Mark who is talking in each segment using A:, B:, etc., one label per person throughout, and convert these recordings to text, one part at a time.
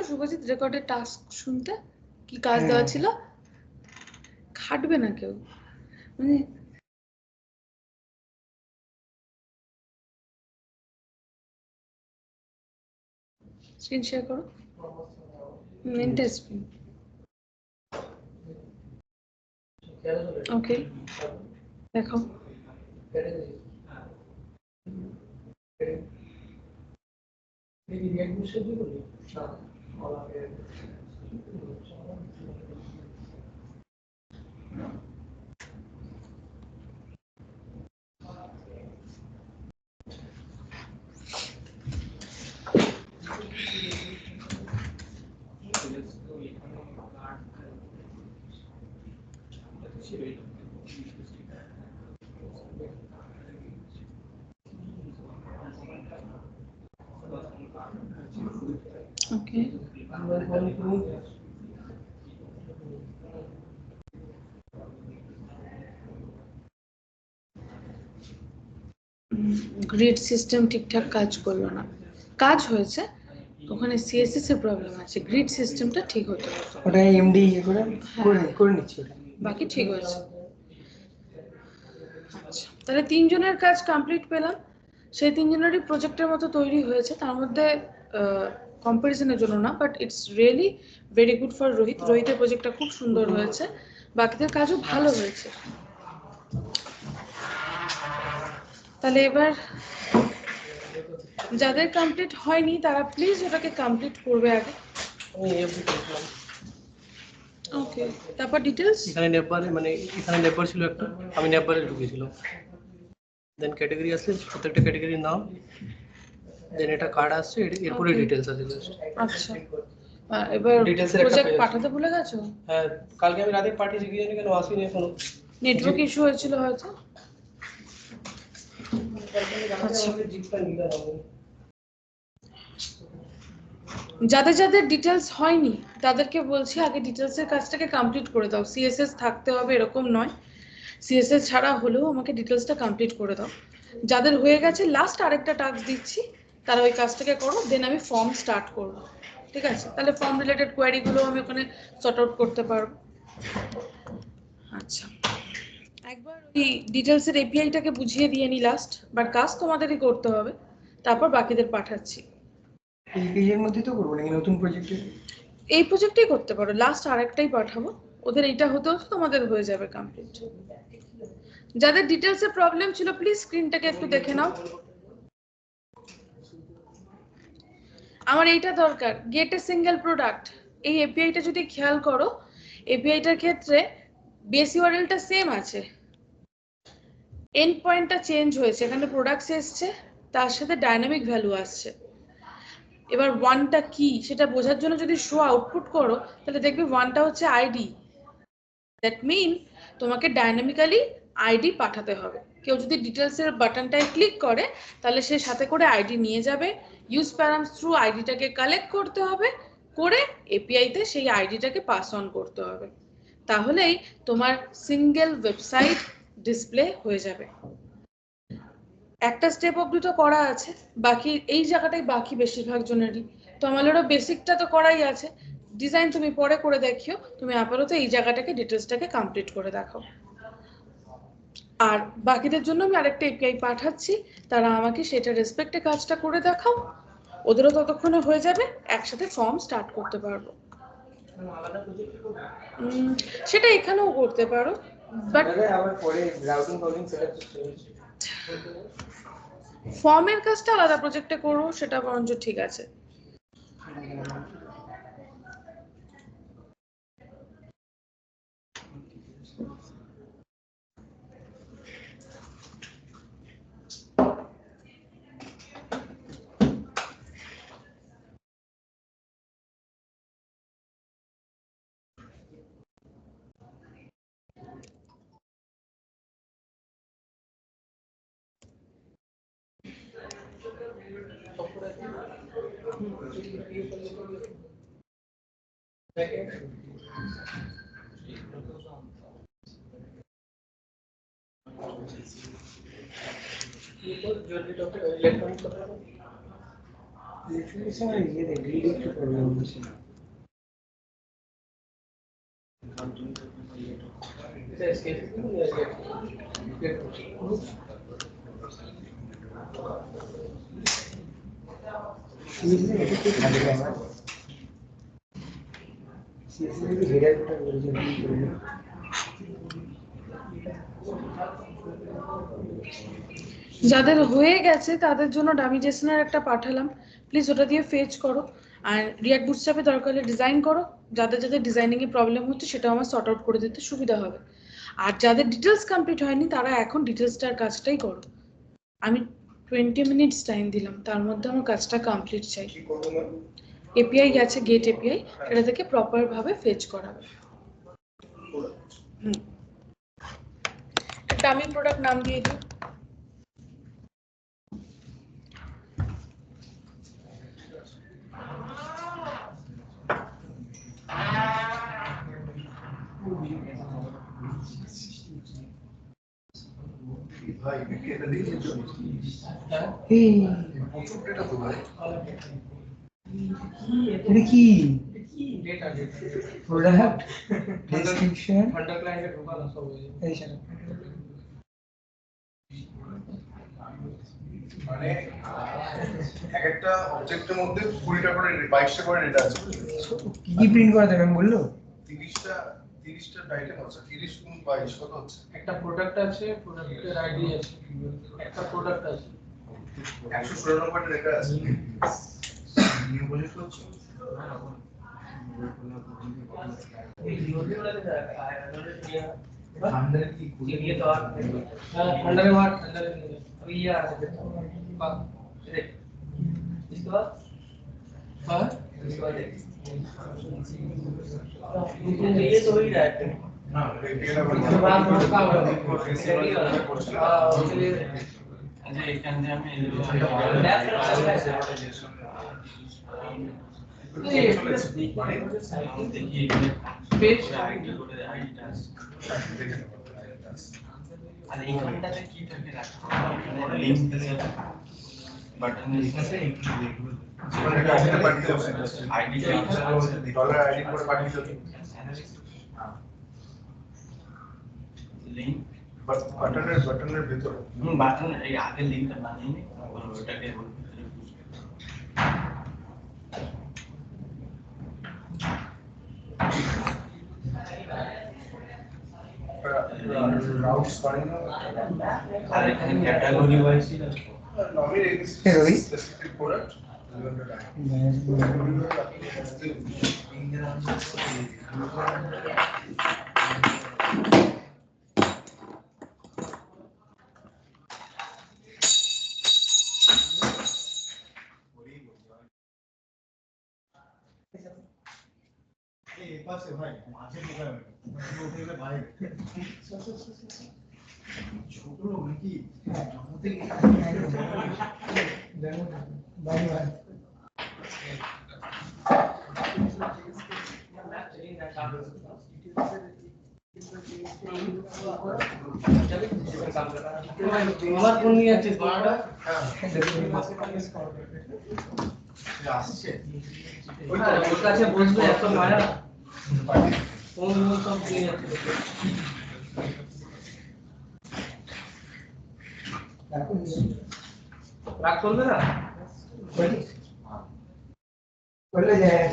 A: শুভজিৎ রেকর্ডের টাস্ক শুনতে? কি কাজ দেওয়া ছিল? খাটবে না কেউ, মানে স্ক্রিন শেয়ার করো, এন্টার স্ক্রিন। ওকে, দেখো। ওকে, গ্রিড সিস্টেম ঠিকঠাক কাজ করলো না। কাজ হয়েছে, ওখানে সিএসএস এর প্রবলেম আছে, গ্রিড সিস্টেমটা ঠিক হতে হবে।
B: ওটা এমডি করে নিচ্ছি ওটা,
A: বাকি ঠিক হয়েছে। আচ্ছা, তাহলে তিনজনের কাজ কমপ্লিট পেলাম। সেই তিনজনেরই প্রজেক্টের মতো তৈরি হয়েছে, তার মধ্যে কম্পারিজনের জন্য না, but it's really very good for Rohit. রোহিতের প্রজেক্টটা খুব সুন্দর হয়েছে, বাকিদের কাজও ভালো হয়েছে। তাহলে এবার যাদের কমপ্লিট হয়নি তারা প্লিজ ওটাকে কমপ্লিট করবে আগে।
B: আমি এফডি করলাম।
A: ওকে, তারপর ডিটেলস।
B: এখানে নেটবারে, মানে এখানে নেটবার ছিল একটা, আমি নেটবারে ঢুকেছিলাম। দেন ক্যাটাগরি আসলে প্রত্যেকটা ক্যাটাগরির নাম, দেন এটা কার্ড আসছে, এরপরে ডিটেলস আছে জাস্ট।
A: আচ্ছা, এবার প্রজেক্ট পাঠাতে ভুলে গেছো?
B: হ্যাঁ, কালকে আমি রাতে পাঠিয়েছি, কি জানি কেন আসেনি এখনো।
A: নেটওয়ার্ক ইস্যু হয়েছিল হয়তো। আচ্ছা, যাদের যাদের ডিটেলস হয়নি তাদেরকে বলছি আগে ডিটেলসের কাজটাকে কমপ্লিট করে দাও। সিএসএস থাকতে হবে এরকম নয়, সিএসএস ছাড়া হলেও আমাকে ডিটেলসটা কমপ্লিট করে দাও। যাদের হয়ে গেছে লাস্ট আরেকটা টাস্ক দিচ্ছি, তারা ওই কাজটাকে করো, দেন আমি ফর্ম স্টার্ট করব। ঠিক আছে, তাহলে ফর্ম রিলেটেড কোয়ারিগুলো আমি ওখানে সর্ট আউট করতে পারবো। আচ্ছা, একবার ওই ডিটেলসের এপিআইটাকে বুঝিয়ে দিয়ে নি লাস্ট, বাট কাজ তোমাদেরই করতে হবে, তারপর বাকিদের পাঠাচ্ছি।
B: এর মধ্যে তো করবো নাকি নতুন প্রজেক্টে?
A: এই প্রজেক্টেই করতে পারো, লাস্ট আরেকটাই পাঠাবো, ওদের এইটা হতে হতে তোমাদের হয়ে যাবে কমপ্লিট। যাদের ডিটেলসের প্রবলেম ছিল প্লিজ স্ক্রিনটাকে একটু দেখে নাও। আমার এইটা দরকার, গেট এ সিঙ্গেল প্রোডাক্ট। এই এপিআইটা যদি খেয়াল করো, এপিআইটার ক্ষেত্রে বেস ইউআরএলটা সেম আছে, এন্ড পয়েন্টটা চেঞ্জ হয়েছে, এখানে প্রোডাক্টস এসছে, তার সাথে ডাইনামিক ভ্যালু আসছে। এবার ওয়ানটা কি সেটা বোঝার জন্য যদি শো আউটপুট করো, তাহলে দেখবে ওয়ানটা হচ্ছে আইডি। দ্যাট মিন তোমাকে ডাইনামিক্যালি আইডি পাঠাতে হবে। কেউ যদি ডিটেলসের বাটনটায় ক্লিক করে তাহলে সে সাথে করে আইডি নিয়ে যাবে, ইউজ প্যারামস থ্রু আইডিটাকে কালেক্ট করতে হবে, করে এপিআইতে সেই আইডিটাকে পাস অন করতে হবে, তাহলেই তোমার সিঙ্গেল ওয়েবসাইট ডিসপ্লে হয়ে যাবে। একটা স্টেপ অবধি তো করা আছে, বাকি এই জায়গাটাই বাকি বেশিরভাগ জনেরই। তো আমাদেরও বেসিকটা তো করাই আছে, ডিজাইন তুমি পরে করে দেখিও, তুমি আপাতত এই জায়গাটাকে ডিটেলসটাকে কমপ্লিট করে দেখাও। আর বাকিদের জন্য আমি আরেকটা এপিআই পাঠাচ্ছি, তারা আমাকে সেটা রেসপেক্টে কাজটা করে দেখাও, ওদেরও ততক্ষণে হয়ে যাবে, একসাথে ফর্ম স্টার্ট করতে পারবো। সেটা এখানেও করতে পারো, বাট ফর্মের কাজটা আলাদা প্রজেক্টে করো, সেটা বরঞ্চ ঠিক আছে।
C: Definition is the ability to pronunciation. She is the editor. She is the header originally.
A: যাদের হয়ে গেছে তাদের জন্য ডামি জেসনের একটা পাঠালাম, প্লিজ ওটা দিয়ে ফেচ করো। আর রিয়াক্ট বুটস্ট্র্যাপে দরকার হলে ডিজাইন করো, যাদের যাদের ডিজাইনিং এ প্রবলেম হচ্ছে সেটা আমার সর্ট আউট করে দিতে সুবিধা হবে। আর যাদের ডিটেলস কমপ্লিট হয়নি তারা এখন ডিটেলসটার কাজটাই করো। আমি 20 মিনিটস টাইম দিলাম, তার মধ্যে আমার কাজটা কমপ্লিট চাই। এপিআই গেছে, গেট এপিআই, এটা থেকে প্রপার ভাবে ফেচ করাবে। ডামি প্রোডাক্ট নাম দিয়ে দিই।
C: এটা কি প্রোডাক্ট ডেসক্রিপশন
B: আন্ডার ক্লায়েন্টে ঢোকানো সব হয়ে
C: এই শালা
D: মানে এক একটা অবজেক্টের মধ্যে 20টা করে 22টা করে ডেটা আছে।
C: কি কি প্রিন্ট করা যাবে বললো
D: 30টা আইটেম আছে। 30 গুণ 22 কত হচ্ছে?
B: একটা প্রোডাক্ট আছে, প্রোডাক্টের আইডি আছে, একটা প্রোডাক্ট আছে,
D: 194টা ডেটা আছে। নিউ প্রজেক্ট হচ্ছে अंदर की
B: ये तो अंडर वाट अंडर अभी ये आ सकते इसके बाद हाँ इसके बाद ये तो हो ही रहा है
D: ना डेटा
B: बात बहुत काम हो रहा है
E: আচ্ছা এখানে আমি দেখি
B: পেজ
E: আইডি করে আইডিটা আর এইখানটাতে কি থাকে রাখা লিংক দিয়ে বাটনের কাছে
D: আইডিটা পাঠিয়ে দাও।
E: আইডিটা
D: ডলার আইডি করে পাঠিয়ে দাও।
E: লিংক
D: বাটনের ভিতরে
E: বাটন এই আগে লিংকটা বানিয়ে নি ওটাকে
D: রাউটস করে না।
E: আর এখানে ক্যাটাগরি ওয়াইজ
D: নমিনেট
C: রবি
D: স্পেসিফিক প্রোডাক্ট
F: এই পাশে ভাই মাঝে কোথায় উঠে গেলে ভাই ছোট লোক নাকি জন্মতে
C: বাই বাই
B: আমার ফোন নিয়ে আছে বারোটা
D: আসছে
B: ওর কাছে বসবে এত মায়া ফোন সব নিয়ে যাচ্ছে রাগ করবে না
C: বলে যায়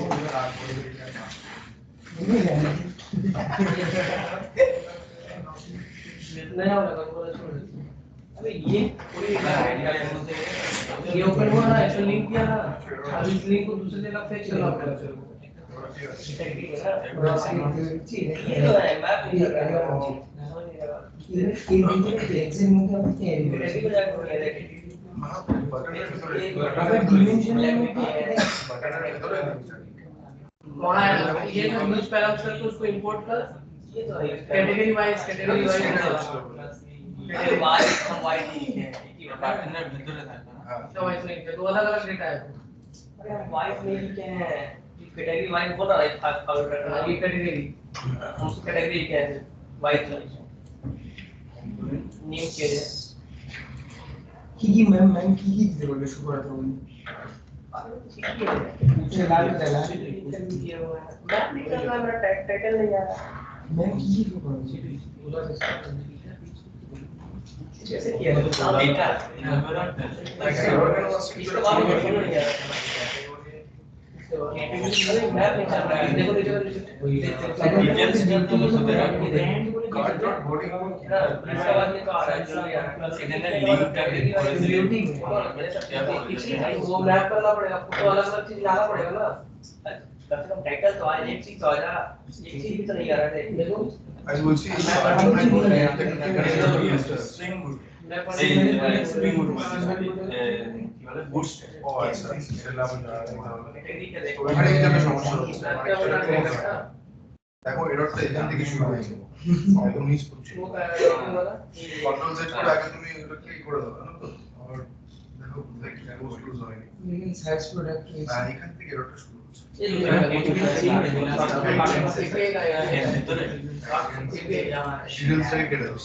C: नहीं जाने
B: नहीं आओ लगा बोला छोड़ अबे ये पूरी ये ओपन हुआ ना ऐसा लिंक किया ना अब इस लिंक को दूसरी जगह फेंक चला पड़ेगा टेक्निक है ना ये तो है मैप नहीं कर रहा हूं
C: ये एग्जाम में क्या होते हैं
B: रेडी हो जाएगा देखिए
D: বাটনের ভিতরে
C: अगर डिमेंशन में
D: বাটনের ভিতরে
B: वहां ये जो न्यूज़ पैरामीटर को उसको इंपोर्ट कर ये तो है कैटेगरी वाइज कैटेगरी वाइज हम वाइज नहीं है
E: বাটনের ভিতরে থাকে না
B: तो वाइज नहीं है तो अलग अलग डेटा है अरे हम वाइज नहीं लिखे हैं कैटेगरी वाइज बोल रहा है ये कैटेगरी हम कैटेगरी क्या है वाइज नेम के
C: की मैम की दिते बोले शुरू करते हो पूछे लाल में डाला
B: मैप निकल रहा है मेरा टाइटल नहीं आ रहा
C: मैं की करूं
B: कैसे किया है
E: डेटा
B: इसके बाद में क्यों नहीं आ रहा मैप नहीं चल रहा है देखो
E: डिटेल्स नहीं तो
D: कार्ड डॉट बोर्डिंग
B: इसके बाद में तो आ रहा है
E: इधर लिंक कर
B: वो मैप करना पड़ेगा फोटो अलग अलग चीज लाना पड़ेगा ना कम से कम टाइटल तो आए एक चीज तो आ जा एक चीज भी तो नहीं आ रहा है देखो
D: आज বলছি
E: स्प्रिंग बुट কি বলে বুস্ট
D: ও আচ্ছা সেটা আমি
B: टेक्निकल
D: ওখানে এই জায়গায় সমস্যা হচ্ছে দেখো এররটা এখান থেকে শুরু হয়েছে একদম নিচ করছে
B: वो का वाला
D: কন্ট্রোল সেট করে আগে তুমি এটা ক্লিক করে দাও না তো আর দেখো দেখি ক্লোজ ক্লোজ হয়নি
C: लेकिन साइज प्रोडक्ट
D: না এখান থেকে এররটা শুরু হচ্ছে শিডিউল থেকে কেটে দাও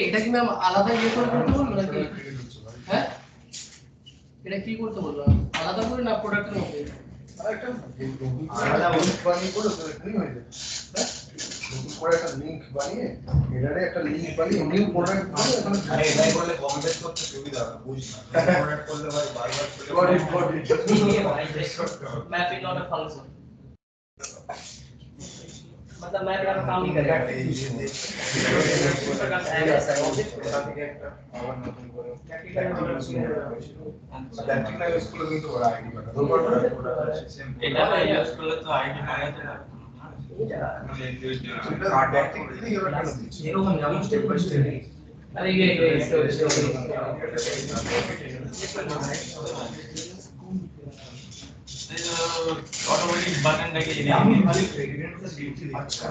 B: এটা কি ম্যাম আলাদা ইয়ে করে করতে বলবো নাকি হ্যাঁ এটা কি করতে বলবো আলাদা করে না প্রোডাক্টের মধ্যে
D: আরেকটা আলাদা লিংক বানিয়ে করো তো এখানেই হয়ে যাবে হ্যাঁ নতুন করে একটা লিংক বানিয়ে এটারে একটা লিংক বানিয়ে নিউ প্রোডাক্ট বানিয়ে এখানে
F: আরে এটাই করলে কমেন্ট করতে সুবিধা হবে বুঝ না প্রোডাক্ট করলে ভাই বারবার
D: got it
B: map is not a function मतलब मैप का काम नहीं करेगा
D: এই যে
B: उसका काम आएगा ऑब्जेक्ट
D: আবার নতুন করে
B: प्रैक्टिकल
D: প্র্যাকটিক্যাল স্কুলে কিন্তু ওরা আইডি বানায় দুবার
E: এটা ইউজ করলে তো আইডি বানাতে পারবে
D: প্র্যাকটিক্যালি এরা কেন দিচ্ছে
B: এরকম যেমন স্টেপ বাই স্টেপ अरे ये
E: অটোমেটিক বাটনটাকে
F: আমি খালি রেডিডেন্ট ডিউটি দিই
D: আচ্ছা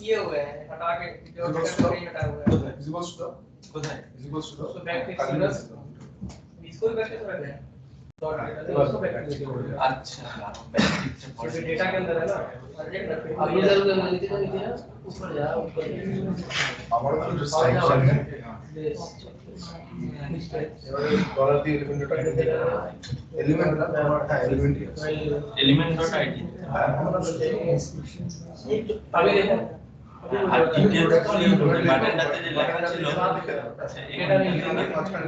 B: ये हुआ है हटा के जो हटा हुआ है
E: কোথায়
B: तो बैक इसको भी बैक रखना है डॉट डेटा इसको बैक
E: আচ্ছা
B: तो डेटा के अंदर है ना अब ये जरूर नीचे तो नीचे ना ऊपर जा ऊपर
D: আমার তো সাইড সাইড ডলার দিয়ে এলিমেন্টটা এলিমেন্টটা তোমার হ্যাঁ এলিমেন্টই আছে
E: এলিমেন্ট ডট আইডি
B: अभी देखो
E: আর ডিটেইলস কি বাটনটাতে যে লেখা ছিল
B: डेटा नहीं लिखा था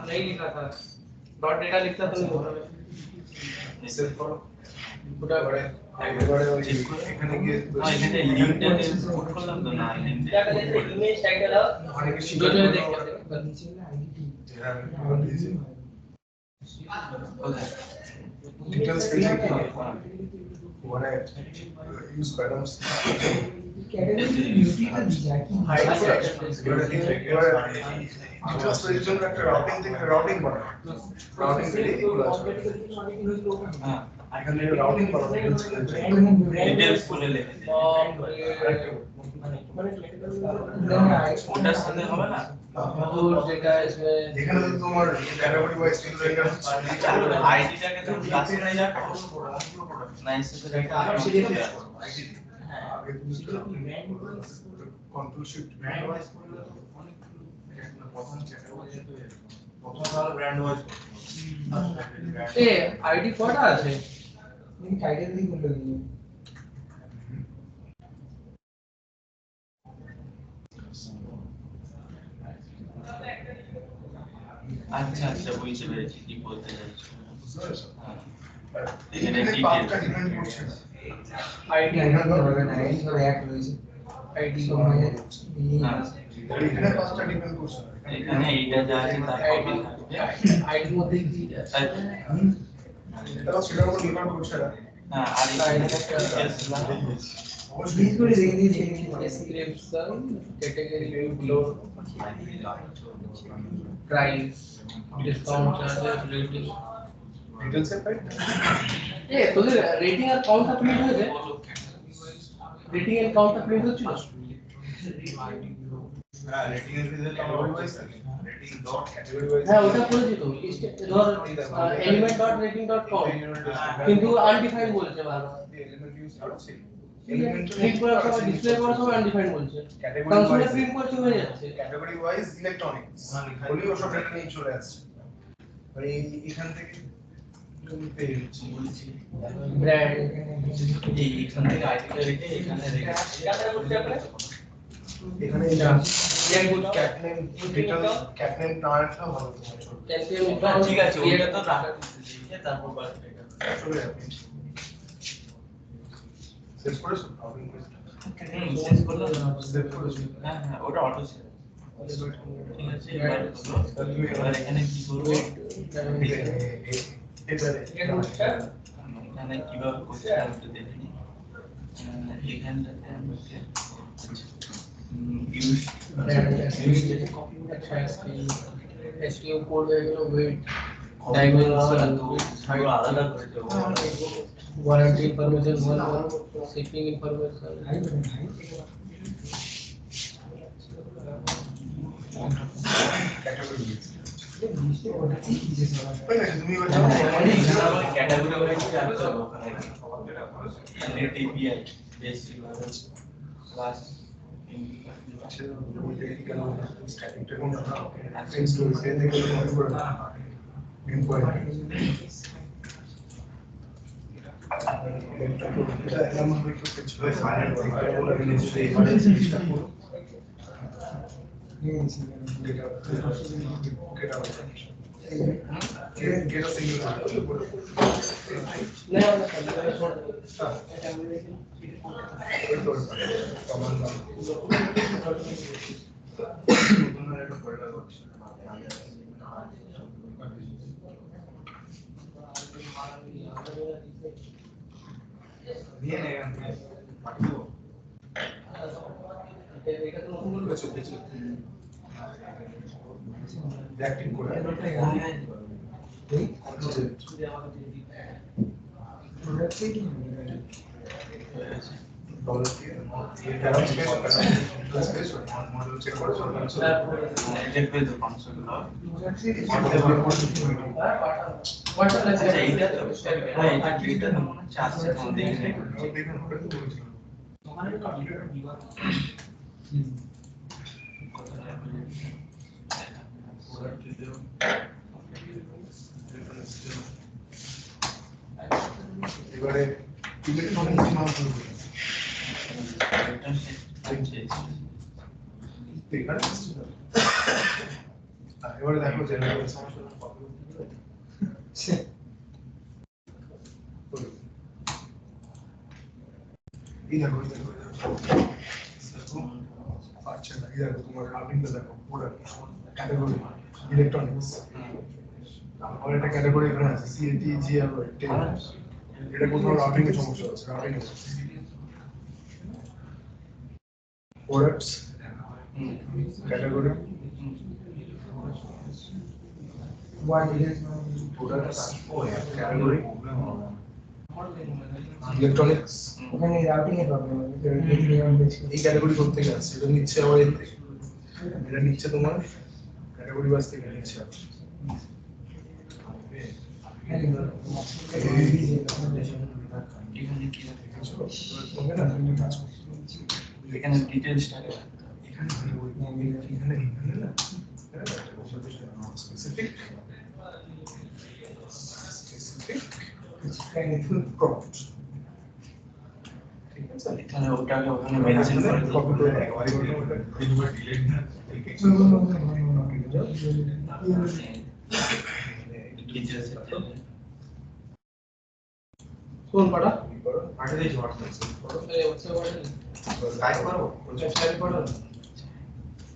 B: नहीं लिखा था डॉट डेटा लिखता तो नहीं होता
D: সেভ করো পুরো একবারে ওই এখানে গিয়ে
E: এখানে লিংকটা পুট করলাম তো না লিংকটা
B: क्या करते हैं इमेज टाइटल
D: অনেক
B: जो जो देख के
C: नीचे ना आईडी
E: কোথায়
D: ডিটেইলস থেকে মানে ইউজ প্যাটার্নস
C: कैटेगरी ब्यूटी का दी जाए कि
B: हाइड
D: ডিটেইলস এর জন্য একটা রাউটিং থেকে রাউটিং বানানো রাউটিং থেকে এগুলো আছে
E: হ্যাঁ
D: এখানে রাউটিং বানানো
E: ডিটেইলস খুলে লিখে দিই ওটার সাথে হবে না
B: डेटा इसमें
D: এখানে তো তোমার ক্যাটাগরি ওয়াইজ স্কিল রেঞ্জ
E: আইডিটাকে তো ক্লাসে নাই যা নাইস করে একটা
D: আগে তুমি কন্ট্রোল শিফট ব্র্যান্ড ওয়াইজ করলে তো অনেক প্রথম ক্যাটাগরি প্রথম ভালো ব্র্যান্ড ওয়াইজ
B: ए आईडी কটা আছে
C: लेकिन कैटेगरी को लगी
E: আচ্ছা আচ্ছা বুঝতে পেরেছি কি বলতে চাইছো
D: এখানে পাঁচটা ডিপেন্ড করছে না
B: आईडी
C: एंड हो गया ना एंड और एक रही है
B: आईडी
C: तो मैं ये
E: হ্যাঁ
D: এখানে পাঁচটা ডিপেন্ড করছে না
E: এখানে এইটা যা আছে তার কপি থাকবে
B: আইডির মধ্যে কি আছে
E: তাই তো?
D: তারা সেটার উপর ডিপেন্ড করছে না
E: হ্যাঁ আর এখানে একটা ডিটেইলস লাগে
C: প্লিজ করে দেখে দিয়েছি
B: description category flow price discount charges rating
D: details এর ফাইল
B: এ তোদের রেটিং আর কাউন্টটা প্রিন্ট হয়েছে রেটিং এর কাউন্টটা প্রিন্ট হচ্ছিল
F: হ্যাঁ রেটিং এর রেজাল্ট আমার ওয়াইজ থাকে রেটিং ডট ক্যাটাগরি ওয়াইজ
B: হ্যাঁ ওটা করেছি তো ধর element.rating.com কিন্তু আনডিফাইন্ড বলছে ভালো
D: এলিমেন্ট ইউজ করছে
B: প্রিন্ট করার সময় ডিসপ্লে করার সময় আনডিফাইন্ড বলছে কনসোলে প্রিন্ট করতে হয়ে যাচ্ছে
D: ক্যাটাগরি ওয়াইজ ইলেকট্রনিক্স বলি ওসব ডেটা নিয়ে চলে আসছে মানে এখান থেকে তুমি পেয়ে যাচ্ছি বলছি
B: ব্র্যান্ড
E: এই এখান থেকে আইডিটা রেখে এখানে রেখে
D: এখানে ক্যাটনেম ডিটেইল ক্যাটনেম না রাখা ভালো
E: ঠিক আছে ওটা তো রাখা দিতে তারপর বাদ এটা
D: চলে যাবে শেষ করেছো
E: শেষ করলাম
D: সেভ করেছো
E: হ্যাঁ হ্যাঁ ওটা অটো সেভ ঠিক আছে এবার এখানে কি করব এখানে কিভাবে করতে হবে একটু দেখে নিই এখানটাতে আমাকে ইউজ
B: SEO কোড এগুলো ওয়েট
E: dimension পুরো আলাদা করে দেবো
B: warranty information shipping information
D: category তুমি
E: ক্যাটাগরি ওয়াইজ রাখতে হবে ওখানে নেট এপিআই বেসিক ক্লাস
D: স্ট্যাটিকটা কোন না ফেস টু ফেস থেকে কপি করে না ইম্পর্টেন্ট এটা এমন হয়ে গেছে যে ফাইনাল থেকে বলে নিশ্চয়ই এই মানে জিনিসটা পুরো গেটা সিঙ্গেল
F: দিয়ে নে এখান থেকে পাঠিয়ে
B: এটা তো নতুন করে চলছে
D: ব্যাকটিং করে ডলার দিয়ে প্যারাম স্পেস মডেল চেক করে
E: দেখবে তো কনসোল
B: WhatsApp
E: আচ্ছা এইটা তো হ্যাঁ এটা ডেটা তো মনে হচ্ছে আসছে কোন দেখে নেই
D: এবারে ইলেকট্রনিক্স নাম শুরু করি এবারে দেখো জেনারেল সমস্যা এই দেখো আচ্ছা এই দেখো তোমার কার্ভিংটা দেখো পুরো ক্যাটাগরি ইলেকট্রনিক্স তারপর একটা ক্যাটাগরি এখানে আছে সিএটি জিআর এটা কোথাও রাউটিং এর সমস্যা আছে রাউটিং এর products category products category electronics
C: ওখানে রাউটিং এর প্রবলেম আছে
D: এই ক্যাটাগরি করতে থেকে আসছে এটা নিচ্ছে আবার এর থেকে এটা নিচ্ছে তোমার ক্যাটাগরি বাস থেকে নিচ্ছে
E: এখানে কি
D: ওকে না তুমি কাজ করো
E: এখানে ডিটেইলসটা
D: এখানে না স্পেসিফিক প্রম্পট ঠিক আছে
E: এখানে ওটাকে ওখানে মেনশন করে দিই
D: কপি করে একবারে
F: দিনবার ডিলিট না
E: ডিটেইলস
B: কোন পাটা
F: পাঠিয়ে দিয়েছি হোয়াটসঅ্যাপ
B: WhatsApp
F: টাইপ করবো
B: টাইপ করো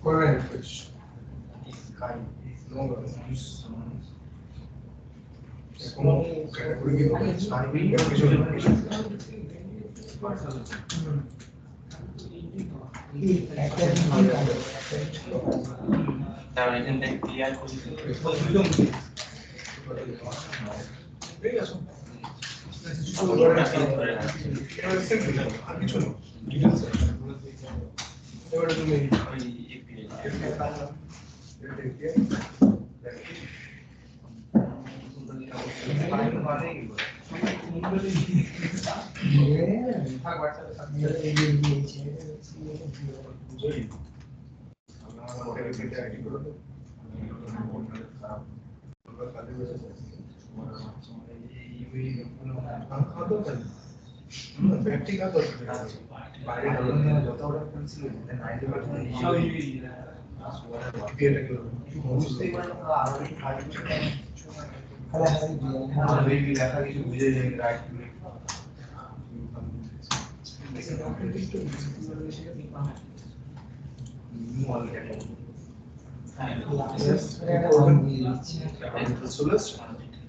D: করে রিফ্রেশ কোনো ক্যাটাগরি কি হবে সার্ভিং এর কিছু
E: তাহলে এখান থেকে ক্লিয়ার করে
D: ঠিক আছে আর কিছু না ডিটেইলস এবারে তুমি
E: ওই API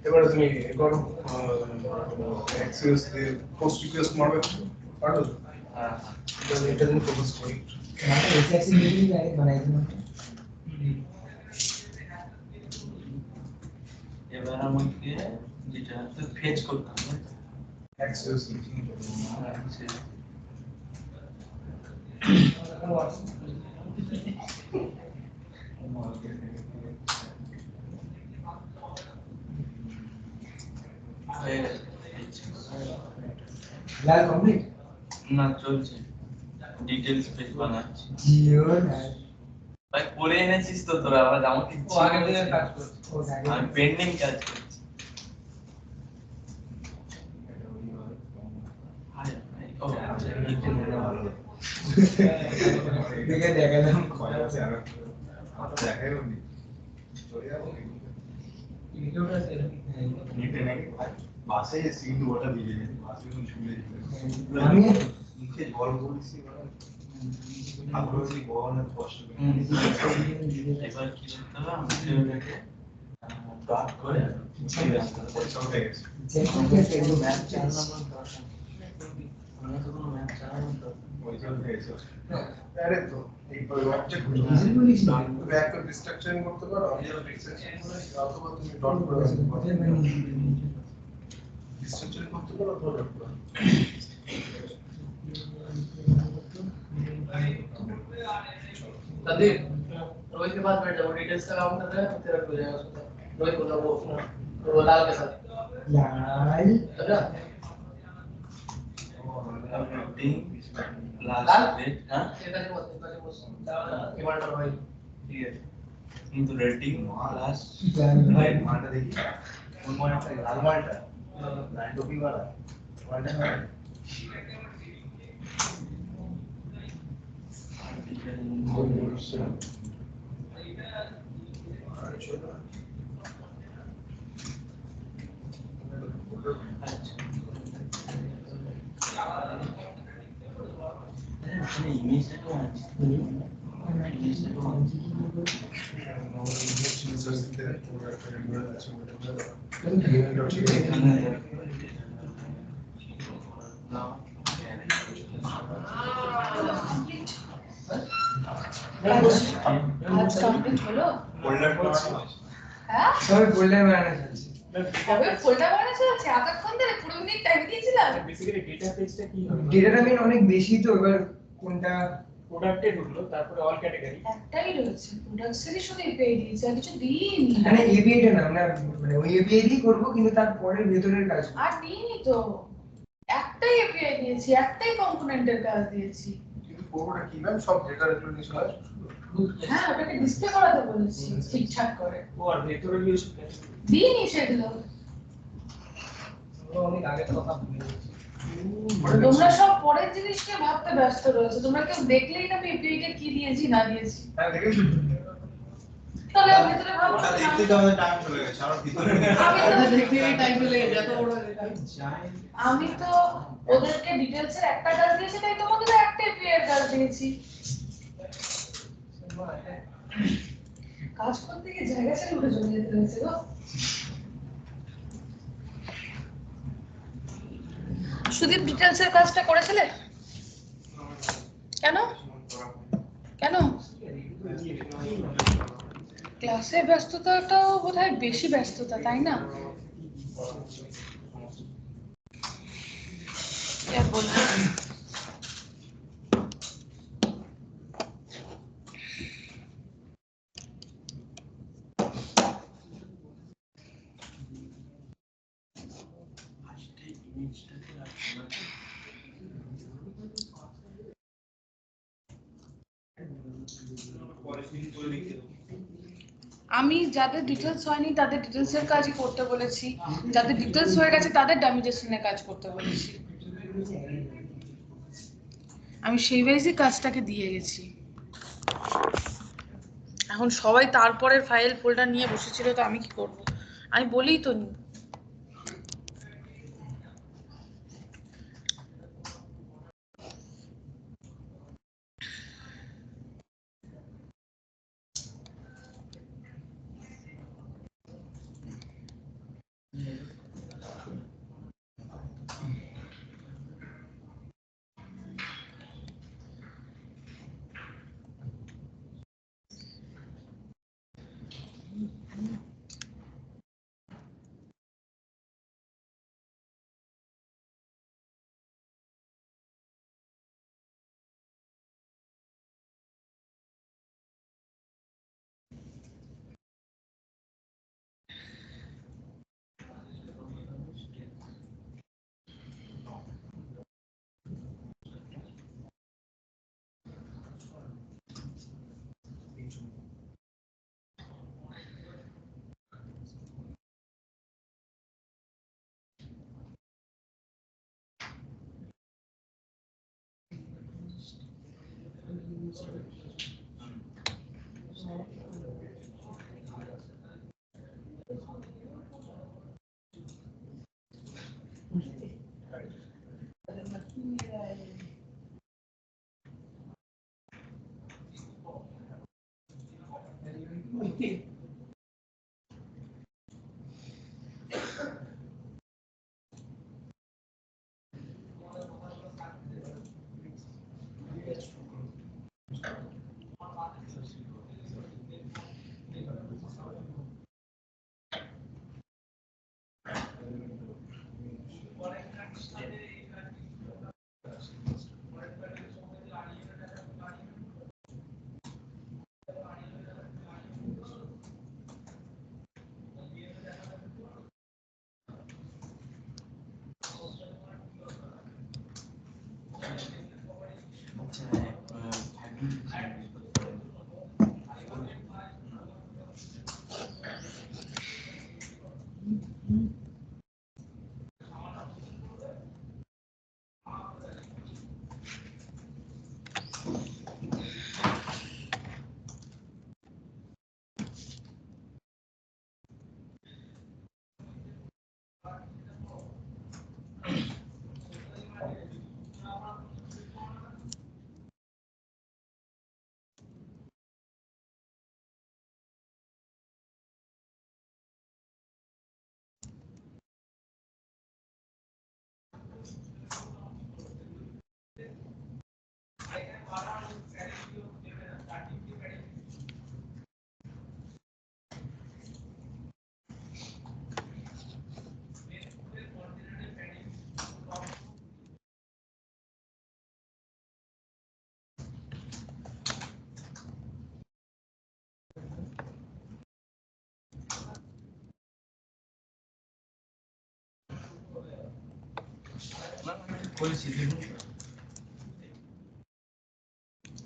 D: এবারে তুমি করো এক্সেস দিয়ে পোস্ট রিকোয়েস্ট মারবে পারো
E: হ্যাঁ
D: এটা জন্য ফোকাস করি
E: এবার আমাকে যেটা ফেচ করতে হবে
D: এক্সেস
E: হয়ে গেছে না চলছে ডিটেইলস পেজ বানাচ্ছি ভাই করে এনেছিস তো তোরা আবার আমাকে
B: ও আগে থেকে কাজ করছে
E: আমি পেন্ডিং কাজ করছি হায় ভাই ও
B: ভিডিওটা সেরকম
F: বাসে সিন ওটা দিয়ে দিই বাসে কোন শুনে
C: আমি
F: মুখে জল বলছি আগ্রহী বহনের কষ্ট
E: এবার কি করতে হবে আমাকে ওটাকে ডট করে
F: পয়সা উঠে গেছে
E: ম্যাপ 4 নম্বর দরকার আমরা তো কোনো ম্যাপ 4 নম্বর দরকার
F: পয়সা উঠে গেছে
D: আরে তো এই অবজেক্ট ব্যাক রিস্ট্রাকচারিং করতে পারো আমি যেন এক্সটেনশন করে অথবা তুমি ডট করে রিস্ট্রাকচারিং করতে পারো অথবা ডট করে
B: तभी रोहित के पास बैठ जाओ डिटेल्स का काम कर रहा है तो तेरा हो जाएगा उसका रोहित को वो लाल के साथ
C: লাল
B: समझा
E: টিং প্লাস
B: লাল?
E: রেট হ্যাঁ
B: इतना से बस इमारत भाई
E: ঠিক আছে কিন্তু রেটিং প্লাস
F: ভাই মালটা দেখি কোন মালটা লাল মালটা লাল টপি वाला মালটা হয়
E: ইমেজটা তো আছে ইমেজটা তো আছে এখানে না
A: আজ কমপ্লিট হলো
F: ফোল্ডার করছি
A: হ্যাঁ
C: সবাই বললে বানানো চলছে
A: তবে ফোল্ডার বানানো চলছে এতক্ষণ ধরে 20 মিনিট টাইম দিয়েছিলাম
B: বেসিক্যালি ডেটা পেজটা কি হবে
C: ডেটাটা মেন অনেক বেশি তো এবার কোনটা
B: প্রোডাক্টে ঢুকলো তারপরে অল ক্যাটাগরি
A: একটাই রয়েছে প্রোডাক্টসেরই শুধু এপিআই দিয়েছে আর কিছু দিইনি
C: মানে এপিআইটা না আমরা মানে ওই এপিআই দিয়ে করবো কিন্তু তারপরে ভেতরের কাজ করবো।
A: আর দিইনি তো একটাই এপিআই দিয়েছি একটাই কম্পোনেন্টের কাজ দিয়েছি
D: কিন্তু পুরোটা কি ম্যাম সব ডেটা রেগুলেশন চলে আসবে
A: হ্যাঁ ওটাকে ডিসপ্লে করাতে বলেছি ঠিকঠাক করে
B: ও আর ভেতরে গিয়ে
A: দিইনি সেগুলো
B: অনেক আগে তো কথা ভুলে গেছি
A: তোমরা সব পরের জিনিস নিয়ে ভাবতে ব্যস্ত রয়েছে তোমরা কেউ দেখলেই না আমি এপিআইটা কি দিয়েছি না দিয়েছি
D: হ্যাঁ দেখেছো
A: তাহলে ভিতরে ভাবছো
F: ওটা
A: না।
F: দেখতে তো আমাদের টাইম চলে গেছে আর ভিতরে
A: আমি তো
B: দেখতে টাইম চলে গেছে এত বড় লেখা
A: আমি তো ওদেরকে ডিটেইলস এর একটা কাজ দিয়েছি তাই তোমাকে তো একটা এপিআই এর কাজ দিয়েছি কাজ করতে গিয়ে জায়গা ছেড়ে উঠে চলে যেতে হয়েছে গো। সুদীপ ডিটেলসের কাজটা করেছিলে? কেন কেন? ক্লাসে ব্যস্ততাটাও বোধহয় বেশি ব্যস্ততা, তাই না? কি আর বলবো। আমি যাদের ডিটেলস হয়নি তাদের ডিটেলসের কাজই করতে বলেছি, যাদের ডিটেলস হয়ে গেছে তাদের ডমিনেশনের কাজ করতে বলেছি। আমি সেই ওয়াইজই কাজটাকে দিয়ে গেছি। এখন সবাই তারপরের ফাইল ফোল্ডার নিয়ে বসেছিল, তো আমি কি করব? আমি বলেই তো নি।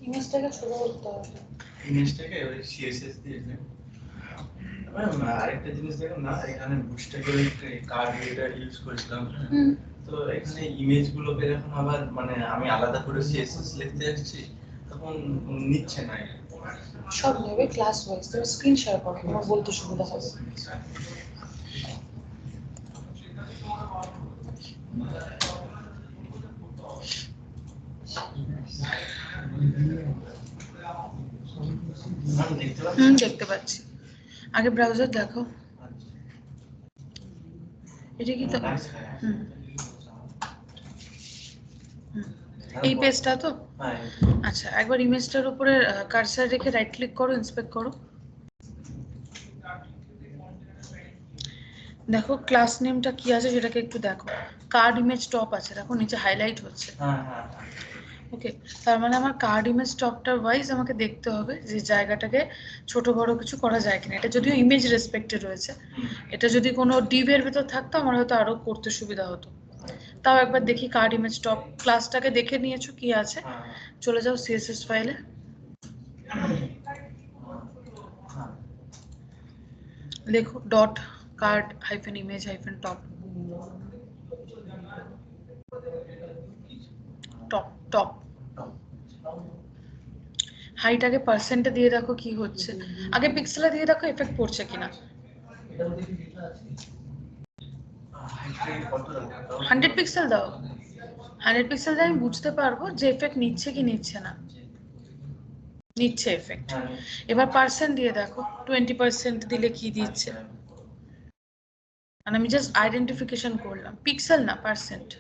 A: ইমেজটাকে ছোট করতে হবে।
E: ইমেজটাকে ওই সিএসএস দিয়ে দেন। আরেকটা জিনিস দেখুন না, এখানে বুস্টারের একটা কার্ড রিডার ইউজ করেছিলাম। তো এখানে ইমেজ গুলোকে যখন আবার মানে আমি আলাদা করে সিএসএস লিখতে যাচ্ছি তখন নিচ্ছে না।
A: সব নেবে ক্লাস ওয়াইজ, তুমি স্ক্রিন শেয়ার করো, তোমার বলতে সুবিধা হবে।
E: আমি দেখতে পাচ্ছি।
A: দেখতে পাচ্ছি। আগে ব্রাউজার দেখো। এটা কি তো হুম এই পেজটা তো?
E: হ্যাঁ
A: আচ্ছা, একবার ইমেজটার উপরে কার্সার রেখে রাইট ক্লিক করো, ইন্সপেক্ট করো। দেখো ক্লাস নেমটা কি আছে সেটাকে একটু দেখো। কার্ড ইমেজ টপ আছে, দেখো নিচে হাইলাইট হচ্ছে।
E: হ্যাঁ হ্যাঁ
A: ওকে, তার মানে আমার কার্ড ইমেজ টপটার ওয়াইজ আমাকে দেখতে হবে যে জায়গাটাকে ছোট বড় কিছু করা যায় কিনা। এটা যদিও ইমেজ রেসপেক্টে রয়েছে, এটা যদি কোনো ডিভের ভেতর থাকতো আমার হয়তো আরো করতে সুবিধা হতো। তাও একবার দেখি কার্ড ইমেজ টপ ক্লাসটাকে দেখে নিয়েছো কি আছে, চলে যাও সিএসএস ফাইলে। লেখো dot card hyphen image hyphen top. Top top height আগে পার্সেন্টে দিয়ে দেখো কি হচ্ছে, আগে পিক্সেলে দিয়ে দেখো এফেক্ট পড়ছে কিনা। 100 পিক্সেল দাও, 100 পিক্সেল দিয়ে আমি বুঝতে পারবো যে এফেক্ট নিচ্ছে কি নিচ্ছে না। নিচ্ছে এফেক্ট। এবার পার্সেন্ট দিয়ে দেখো 20% দিলে কি দিচ্ছে, মানে আমি জাস্ট আইডেন্টিফিকেশন করলাম, পিক্সেল না পার্সেন্ট।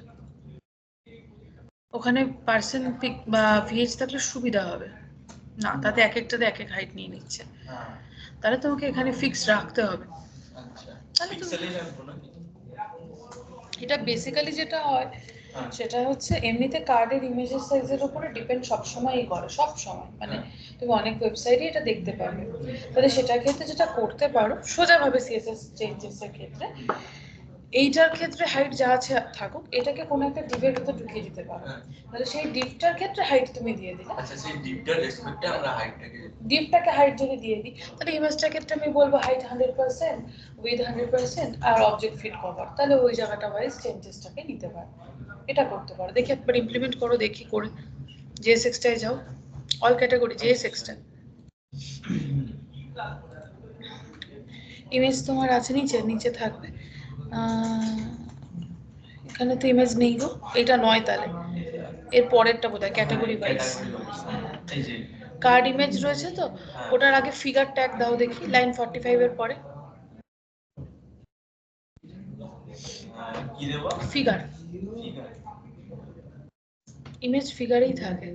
A: ওখানে পার্সেন্ট বা ভিএইচ থাকলে সুবিধা হবে না, তাতে এক একটাতে এক এক হাইট নিয়ে নিচ্ছে। তাহলে তোমাকে এখানে ফিক্স রাখতে হবে। তাহলে এটা বেসিক্যালি যেটা হয় সেটা হচ্ছে এমনিতে কার্ডের ইমেজের সাইজের উপরে ডিপেন্ড সবসময়ই করে, সব সময়। মানে তুমি অনেক ওয়েবসাইটে এটা দেখতে পাবে। তাহলে সেটার ক্ষেত্রে যেটা করতে পারো সোজাভাবে সিএসএস চেঞ্জেস এর ক্ষেত্রে, এইটার ক্ষেত্রে হাইট যা আছে থাকুক, এটাকে কোনো একটা ডিভের ভিতর ঢুকিয়ে দিতে পারো। তাহলে সেই ডিভটার ক্ষেত্রে হাইট তুমি দিয়ে দিলে।
E: আচ্ছা, সেই ডিপটার রেসপেক্টে আমরা হাইটটাকে
A: ডিপটাকে হাইট যদি দিয়ে দিই, তাহলে ইমেজটার ক্ষেত্রে আমি বলবো হাইট 100% উইথ 100% আর অবজেক্ট ফিট কভার। তাহলে ওই জায়গাটা ওয়াইজ চেঞ্জেসটাকে নিতে পারো। এটা করতে পারো, দেখি একবার ইমপ্লিমেন্ট করো দেখি করে। জেএসএক্সটায় যাও, অল ক্যাটাগরি জেএসএক্সটা। ইমেজ তোমার আছে নিচে, নিচে থাকবে। এখানে তো ইমেজ নেই গো, এটা নয়। তাহলে এর পরেরটা বোধহয় ক্যাটাগরি ওয়াইজ
E: এই যে
A: কার্ড ইমেজ রয়েছে তো, ওটার আগে ফিগার ট্যাগ দাও দেখি, লাইন 45 এর পরে
E: কি দেব?
A: ফিগার। ইমেজ ফিগারেই থাকে,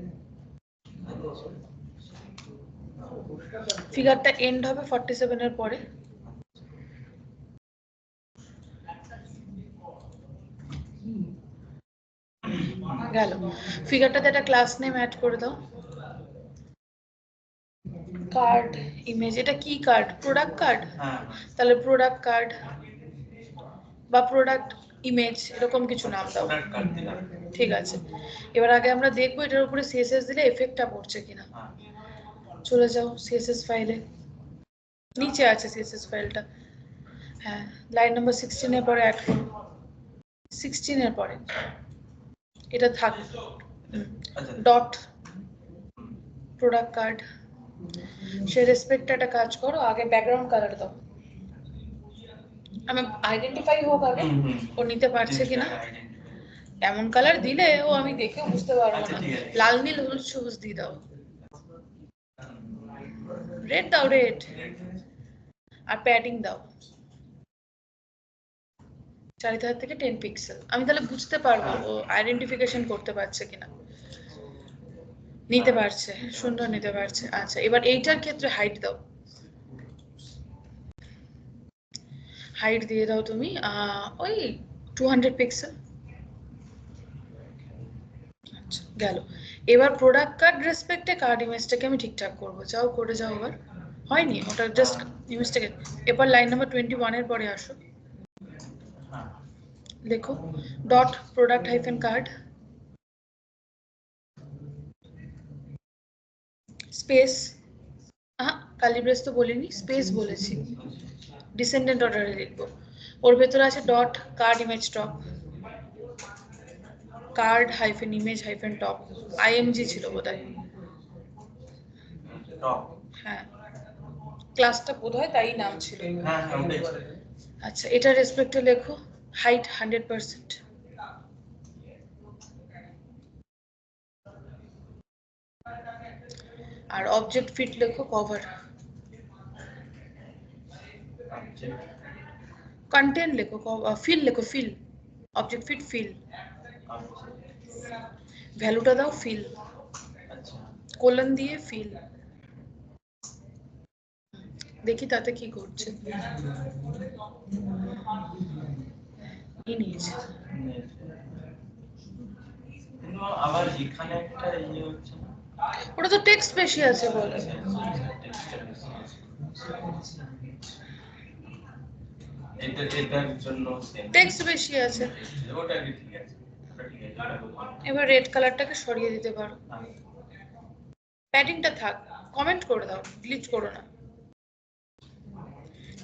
A: ফিগারটা এন্ড হবে 47 এর পরে। গেল, ফিগারটাতে একটা ক্লাস নেম অ্যাড করে দাও। কার্ড ইমেজ, এটা কি কার্ড? Product card. তাহলে প্রোডাক্ট কার্ড বা প্রোডাক্ট ইমেজ এরকম কিছু নাম দাও। ঠিক আছে, এবার আগে আমরা দেখবো এটার উপরে সিএসএস দিলে এফেক্টটা পড়ছে কিনা। চলে যাও সিএসএস ফাইলে, নিচে আছে সিএসএস ফাইলটা। হ্যাঁ, লাইন নাম্বার 16 এর পরে অ্যাড করো, 16 এর পরে এটা থাকবে ডট প্রোডাক্ট কার্ড। সে রেসপেক্টে একটা কাজ করো, আগে ব্যাকগ্রাউন্ড কালার দাও। আমি আইডেন্টিফাই হোক আগে ও নিতে পারছে কিনা। এমন কালার দিলে ও আমি দেখে বুঝতে পারবো না। লাল নীল হলুদ সবুজ দিয়ে দাও, রেড দাও রেড, আর প্যাডিং দাও 4.5 থেকে 10 পিক্সেল। আমি তাহলে বুঝতে পারবো ও আইডেন্টিফিকেশন করতে পারছে কিনা। নিতে পারছে, সুন্দর নিতে পারছে। আচ্ছা, এবার এইটার ক্ষেত্রে হাইট দাও। হাইট দিয়ে দাও তুমি ওই 200 পিক্সেল। আচ্ছা, গেল। এবার প্রোডাক্ট কার্ড রেসপেক্টে কার্ড ইমেজটাকে আমি ঠিকঠাক করবো। যাও করে যাও। এবার হয়নি ওটা, জাস্ট ইমেজটাকে। এবার লাইন নাম্বার 21 এর পরে আসো, লেখো dot product hyphen card space, curly brace তো বলিনি, স্পেস বলেছি, ডিসেন্ডেন্ট অর্ডারে লিখবো। ওর ভেতরে আছে dot card image top, card hyphen image hyphen top, IMG ছিল বোধহয়। হ্যাঁ, ক্লাসটা বোধহয় তাই নাম ছিল। আচ্ছা, এটা রেসপেক্টে লেখো হাইট 100%। আর অবজেক্ট ফিট লেখো কভার, কন্টেন্ট লেখো, ফিল লেখো, ফিল, অবজেক্ট ফিট ফিল, ভ্যালুটা দাও ফিল,
E: আচ্ছা
A: কোলন দিয়ে ফিল। দেখি তাতে কি করছে। ইমেজ
E: কিন্তু আবার এখানে একটা ইয়ে হচ্ছে না,
A: ওটা তো টেক্সট বেশি আছে বলে।
E: এটার জন্য
A: টেক্সট বেশি আছে।
E: ওটা কি ঠিক আছে, ওটা ঠিক আছে, ওটা বললাম।
A: এবার রেড কালারটাকে সরিয়ে দিতে পারো, প্যাডিংটা থাক, কমেন্ট করে দাও, ডিলিট করো না।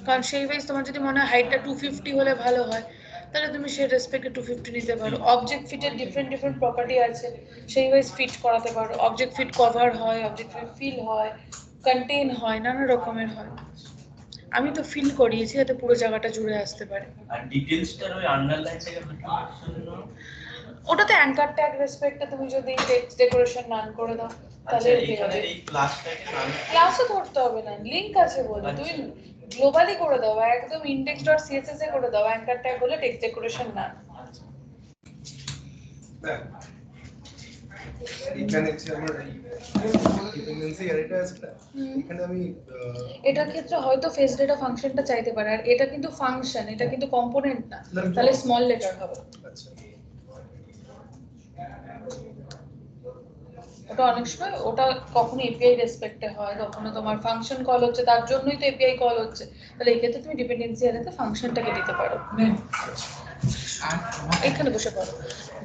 A: কারণ সেই ওয়াইজ তোমার যদি মনে হয় হাইটটা 250 হলে ভালো হয়, তাহলে তুমি সেই রেসপেক্টে 250 নিতে পারো। অবজেক্ট ফিটের ডিফারেন্ট ডিফারেন্ট প্রপার্টি আছে, সেই ওয়াইজ ফিট করাতে পারো। অবজেক্ট ফিট কভার হয়, অবজেক্ট ফিট ফিল হয়, কন্টেইন হয়, নানা রকমের হয়। আমি তো ফিল করিয়েছি যাতে পুরো জায়গাটা জুড়ে আসতে পারে।
E: আর ডিটেইলসটার ওই আন্ডারলাইনটাকে হটানোর জন্য
A: ওটাতে অ্যাঙ্কার ট্যাগ রেসপেক্টে তুমি যদি টেক্সট ডেকোরেশন নান করে দাও তাহলে
E: আচ্ছা
A: হয়ে
E: এখানে
A: যাবে।
E: এই ক্লাসটাকে নাম
A: ক্লাসও ধরতে হবে না, লিংক আছে বলে তুমি গ্লোবালি করে দাও, একদম index.css এ করে দাও, অ্যাঙ্কার ট্যাগ বলে টেক্সট ডেকোরেশন না।
D: এখানে যে আমার ডিপেন্ডেন্সি অ্যারেটা আছে না, এখানে আমি
A: এটার ক্ষেত্রে হয়তো ফেস ডেটা ফাংশনটা চাইতে পারে, আর এটা কিন্তু ফাংশন, এটা কিন্তু কম্পোনেন্ট না, তাহলে স্মল লেটার হবে।
D: আচ্ছা
A: ওটা অনেক সময় ওটা কখনো এপিআই রেসপেক্টে হয়, কখনো তোমার ফাংশন কল হচ্ছে, তার জন্যই তো এপিআই কল হচ্ছে, তাহলে এই ক্ষেত্রে তুমি ডিপেন্ডেন্সি অ্যারেতে ফাংশনটাকে দিতে পারো। এখানে বসে পড়ো,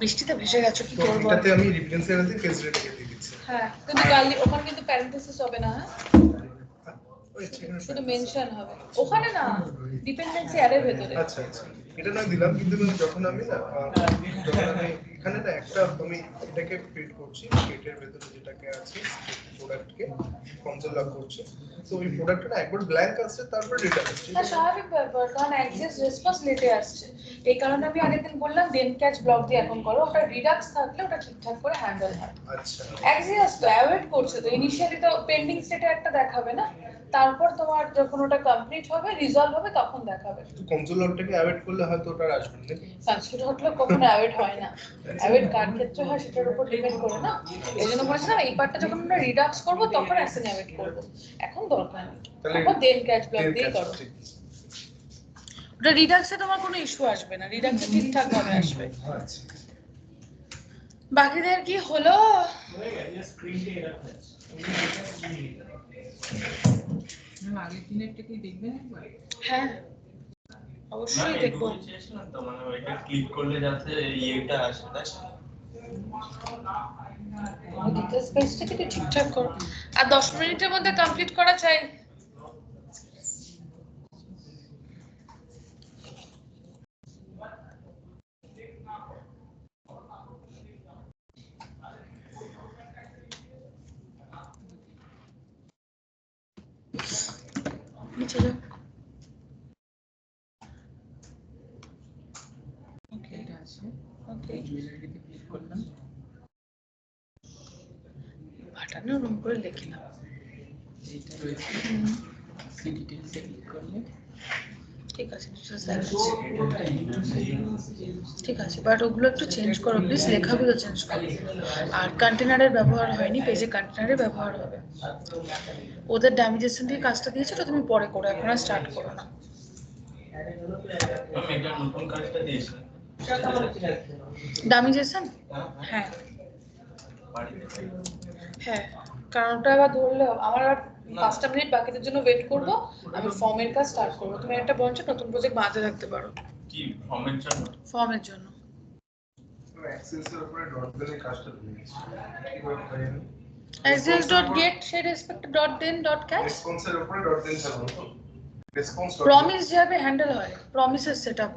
A: বৃষ্টিতে ভেসে গেছো, কি করবো?
D: এটাতে আমি ডিপেন্ডেন্সি অ্যারেতে ফেস রেটকে দিয়ে দিচ্ছি।
A: হ্যাঁ, কিন্তু গালি ওখানে কিন্তু প্যারেন্থেসিস হবে না, হ্যাঁ
D: ওই সেখানে
A: শুধু মেনশন হবে ওখানে না, ডিপেন্ডেন্সি অ্যারের ভেতরে।
D: আচ্ছা আচ্ছা, এটা না দিলাম, কিন্তু যখন আমি না যখন আমি এখানে না একটা আমি এটাকে ফিট করছি, ফিটের ভেতরে যেটাকে আছে প্রোডাক্টকে কনসোল লক করছি, তো ওই প্রোডাক্টটা না একবার ব্ল্যাঙ্ক আসছে, তারপর ডেটা আসছে।
A: হ্যাঁ, স্বাভাবিক ব্যাপার, কারণ অ্যাক্সেস রেসপন্স লেটে আসছে। এই কারণে আমি আগের দিন বললাম দেন ক্যাচ ব্লক দিয়ে এখন করো, ওটা রিডাক্স থাকলে ওটা ঠিকঠাক করে হ্যান্ডেল হয়।
D: আচ্ছা
A: অ্যাক্সেস তো অ্যাওয়েট করছে, তো ইনিশিয়ালি তো পেন্ডিং স্টেটে একটা দেখাবে না, তারপর তোমার যখন ওটা কমপ্লিট হবে, রিজলভ হবে, তখন দেখাবে।
D: তো কনসোল লকটাকে অ্যাওয়েট করলে হয়তো ওটা আর আসবে না নাকি?
A: সানস্ক্রিট হটলে কখনো অ্যাওয়েট হয় না, অ্যাওয়েট কার ক্ষেত্রে হয় সেটার উপর ডিপেন্ড করে না। এই জন্য বলছিলাম এই পার্টটা যখন আমরা রিডাক্স করবো তখন অ্যাসেন অ্যাওয়েট করবো, এখন দরকার নেই, এখন দেন ক্যাচ ব্লক দিয়ে করো। ওটা রিডাক্সে তোমার কোনো ইস্যু আসবে না, রিডাক্সে ঠিকঠাক ভাবে আসবে।
D: আচ্ছা
A: বাকিদের কি হলো?
B: আগের দিনেরটা কি দেখবেন একবার?
A: হ্যাঁ
E: না
A: অবশ্যই দেখবো।
E: এটুকু চেয়েছিলাম তো, মানে ওইটা ক্লিক করলে যাতে ইয়েটা আসে, তাই
A: ডিটেলস পেজটা কিন্তু ঠিকঠাক করো, আর 10 মিনিটের মধ্যে কমপ্লিট করা চাই। নিচে যাও।
B: ওকে, এটা আছে।
A: ওকে,
B: জুয়েলারিতে ক্লিক করলাম।
A: বাটনে রুম করে লিখলাম।
B: এইটা রয়েছে, সি ডিটেইলসে ক্লিক করলে
A: ঠিক আছে, ডিটেলস দেখাচ্ছি। ঠিক আছে, বাট ওগুলো একটু চেঞ্জ করো প্লিজ, লেখাগুলো চেঞ্জ করো। আর কন্টেনারের ব্যবহার হয়নি, পেজে কন্টেনারের ব্যবহার হবে। ওদের ড্যামেজেশন দিয়ে কাজটা দিয়েছে, তো তুমি পরে করো, এখন আর স্টার্ট করো না।
E: আমি এটা নতুন কাজটা দিয়েছি
A: ড্যামেজেশন? হ্যাঁ
E: বাড়িতে।
A: হ্যাঁ, কারণ ওটা আবার ধরলে আমার আর 5টা মিনিট বাকিদের জন্য ওয়েট করব, আমি ফর্মের কাজ স্টার্ট করব। তুমি একটা বঞ্চ নতুন প্রজেক্ট বাঁধতে থাকতে পারো
E: কি ফর্মের জন্য?
A: ফর্মের জন্য।
D: অ্যাক্সেসের উপরে ডট দিলে কাজটা হয়ে গেছে, কিভাবে করি আমি?
A: access.get সেই রেসপেক্ট .then.catch
D: রেসপন্সের উপরে ডট দিন চালাবো তো, রেসপন্স
A: প্রমিস যেভাবে হ্যান্ডেল হয়, প্রমিসের সেটআপ।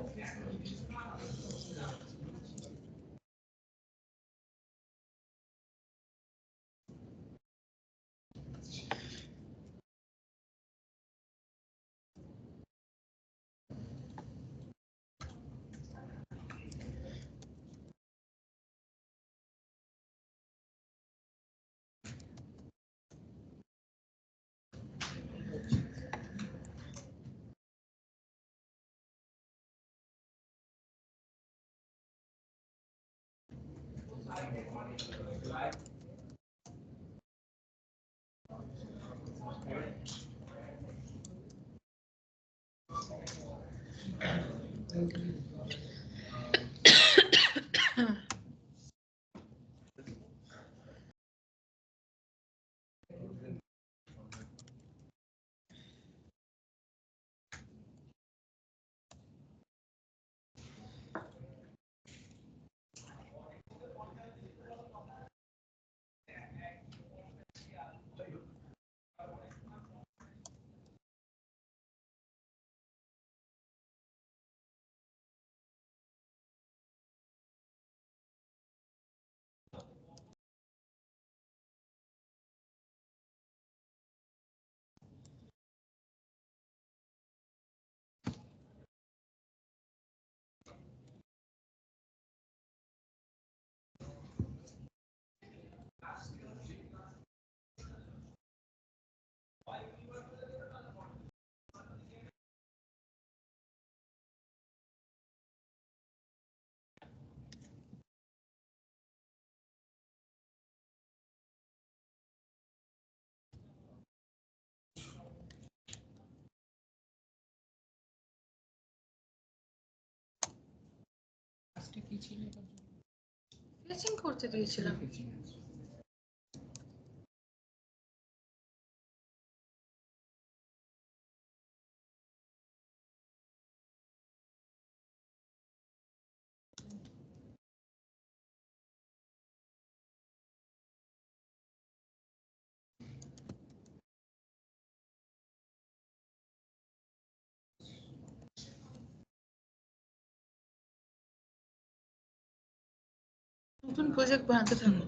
A: ফেচিং করতে দিয়েছিলাম। নতুন প্রজেক্ট বানাতে থাকো।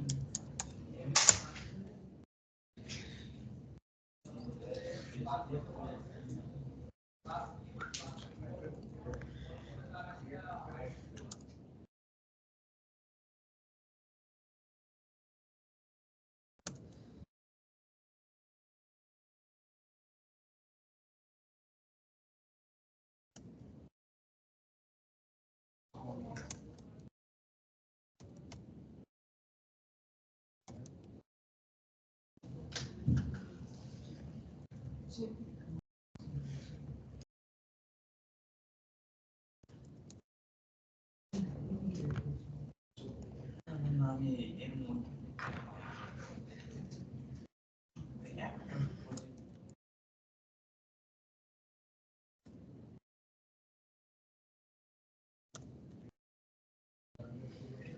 E: আমি এর মধ্যে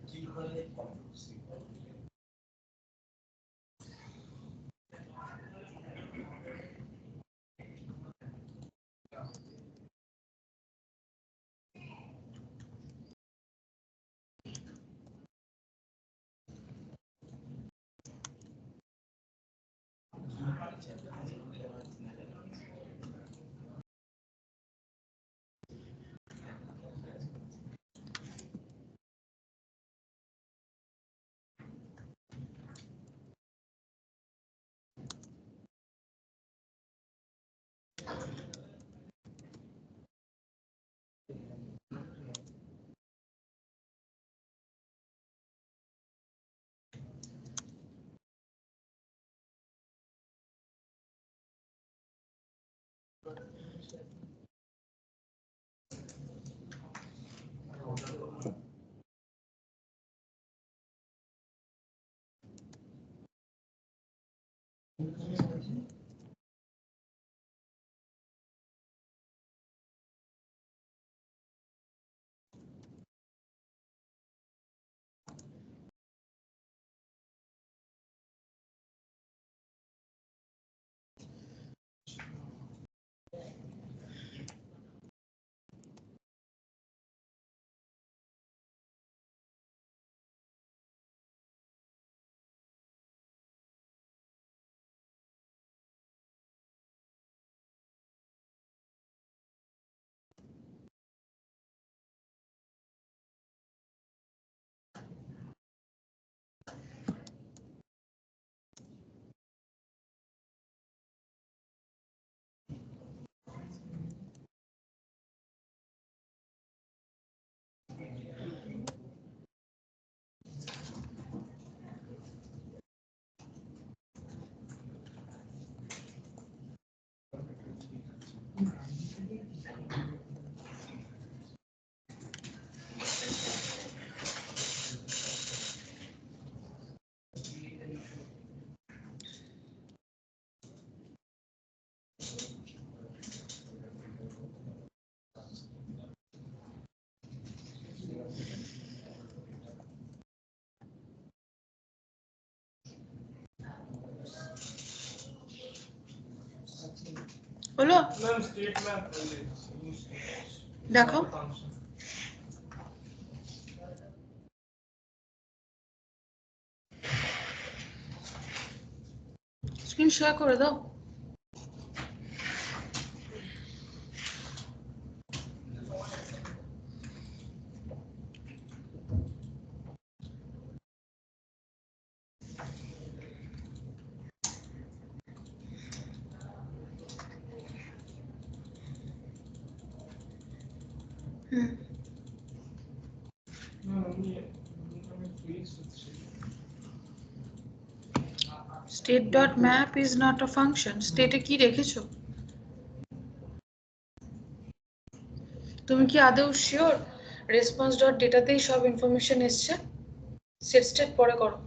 E: কি করে
A: হলো?
B: ম্যাম স্টেট ম্যাপ
A: দেখো স্ক্রিন শেয়ার করে দাও। হুম state.map is not a function. State এ কি রেখেছো? তুমি কি আদৌ শিওর রেসপন্স ডট ডেটাতেই সব ইনফরমেশন এসছে? সেট স্টেট পরে করো।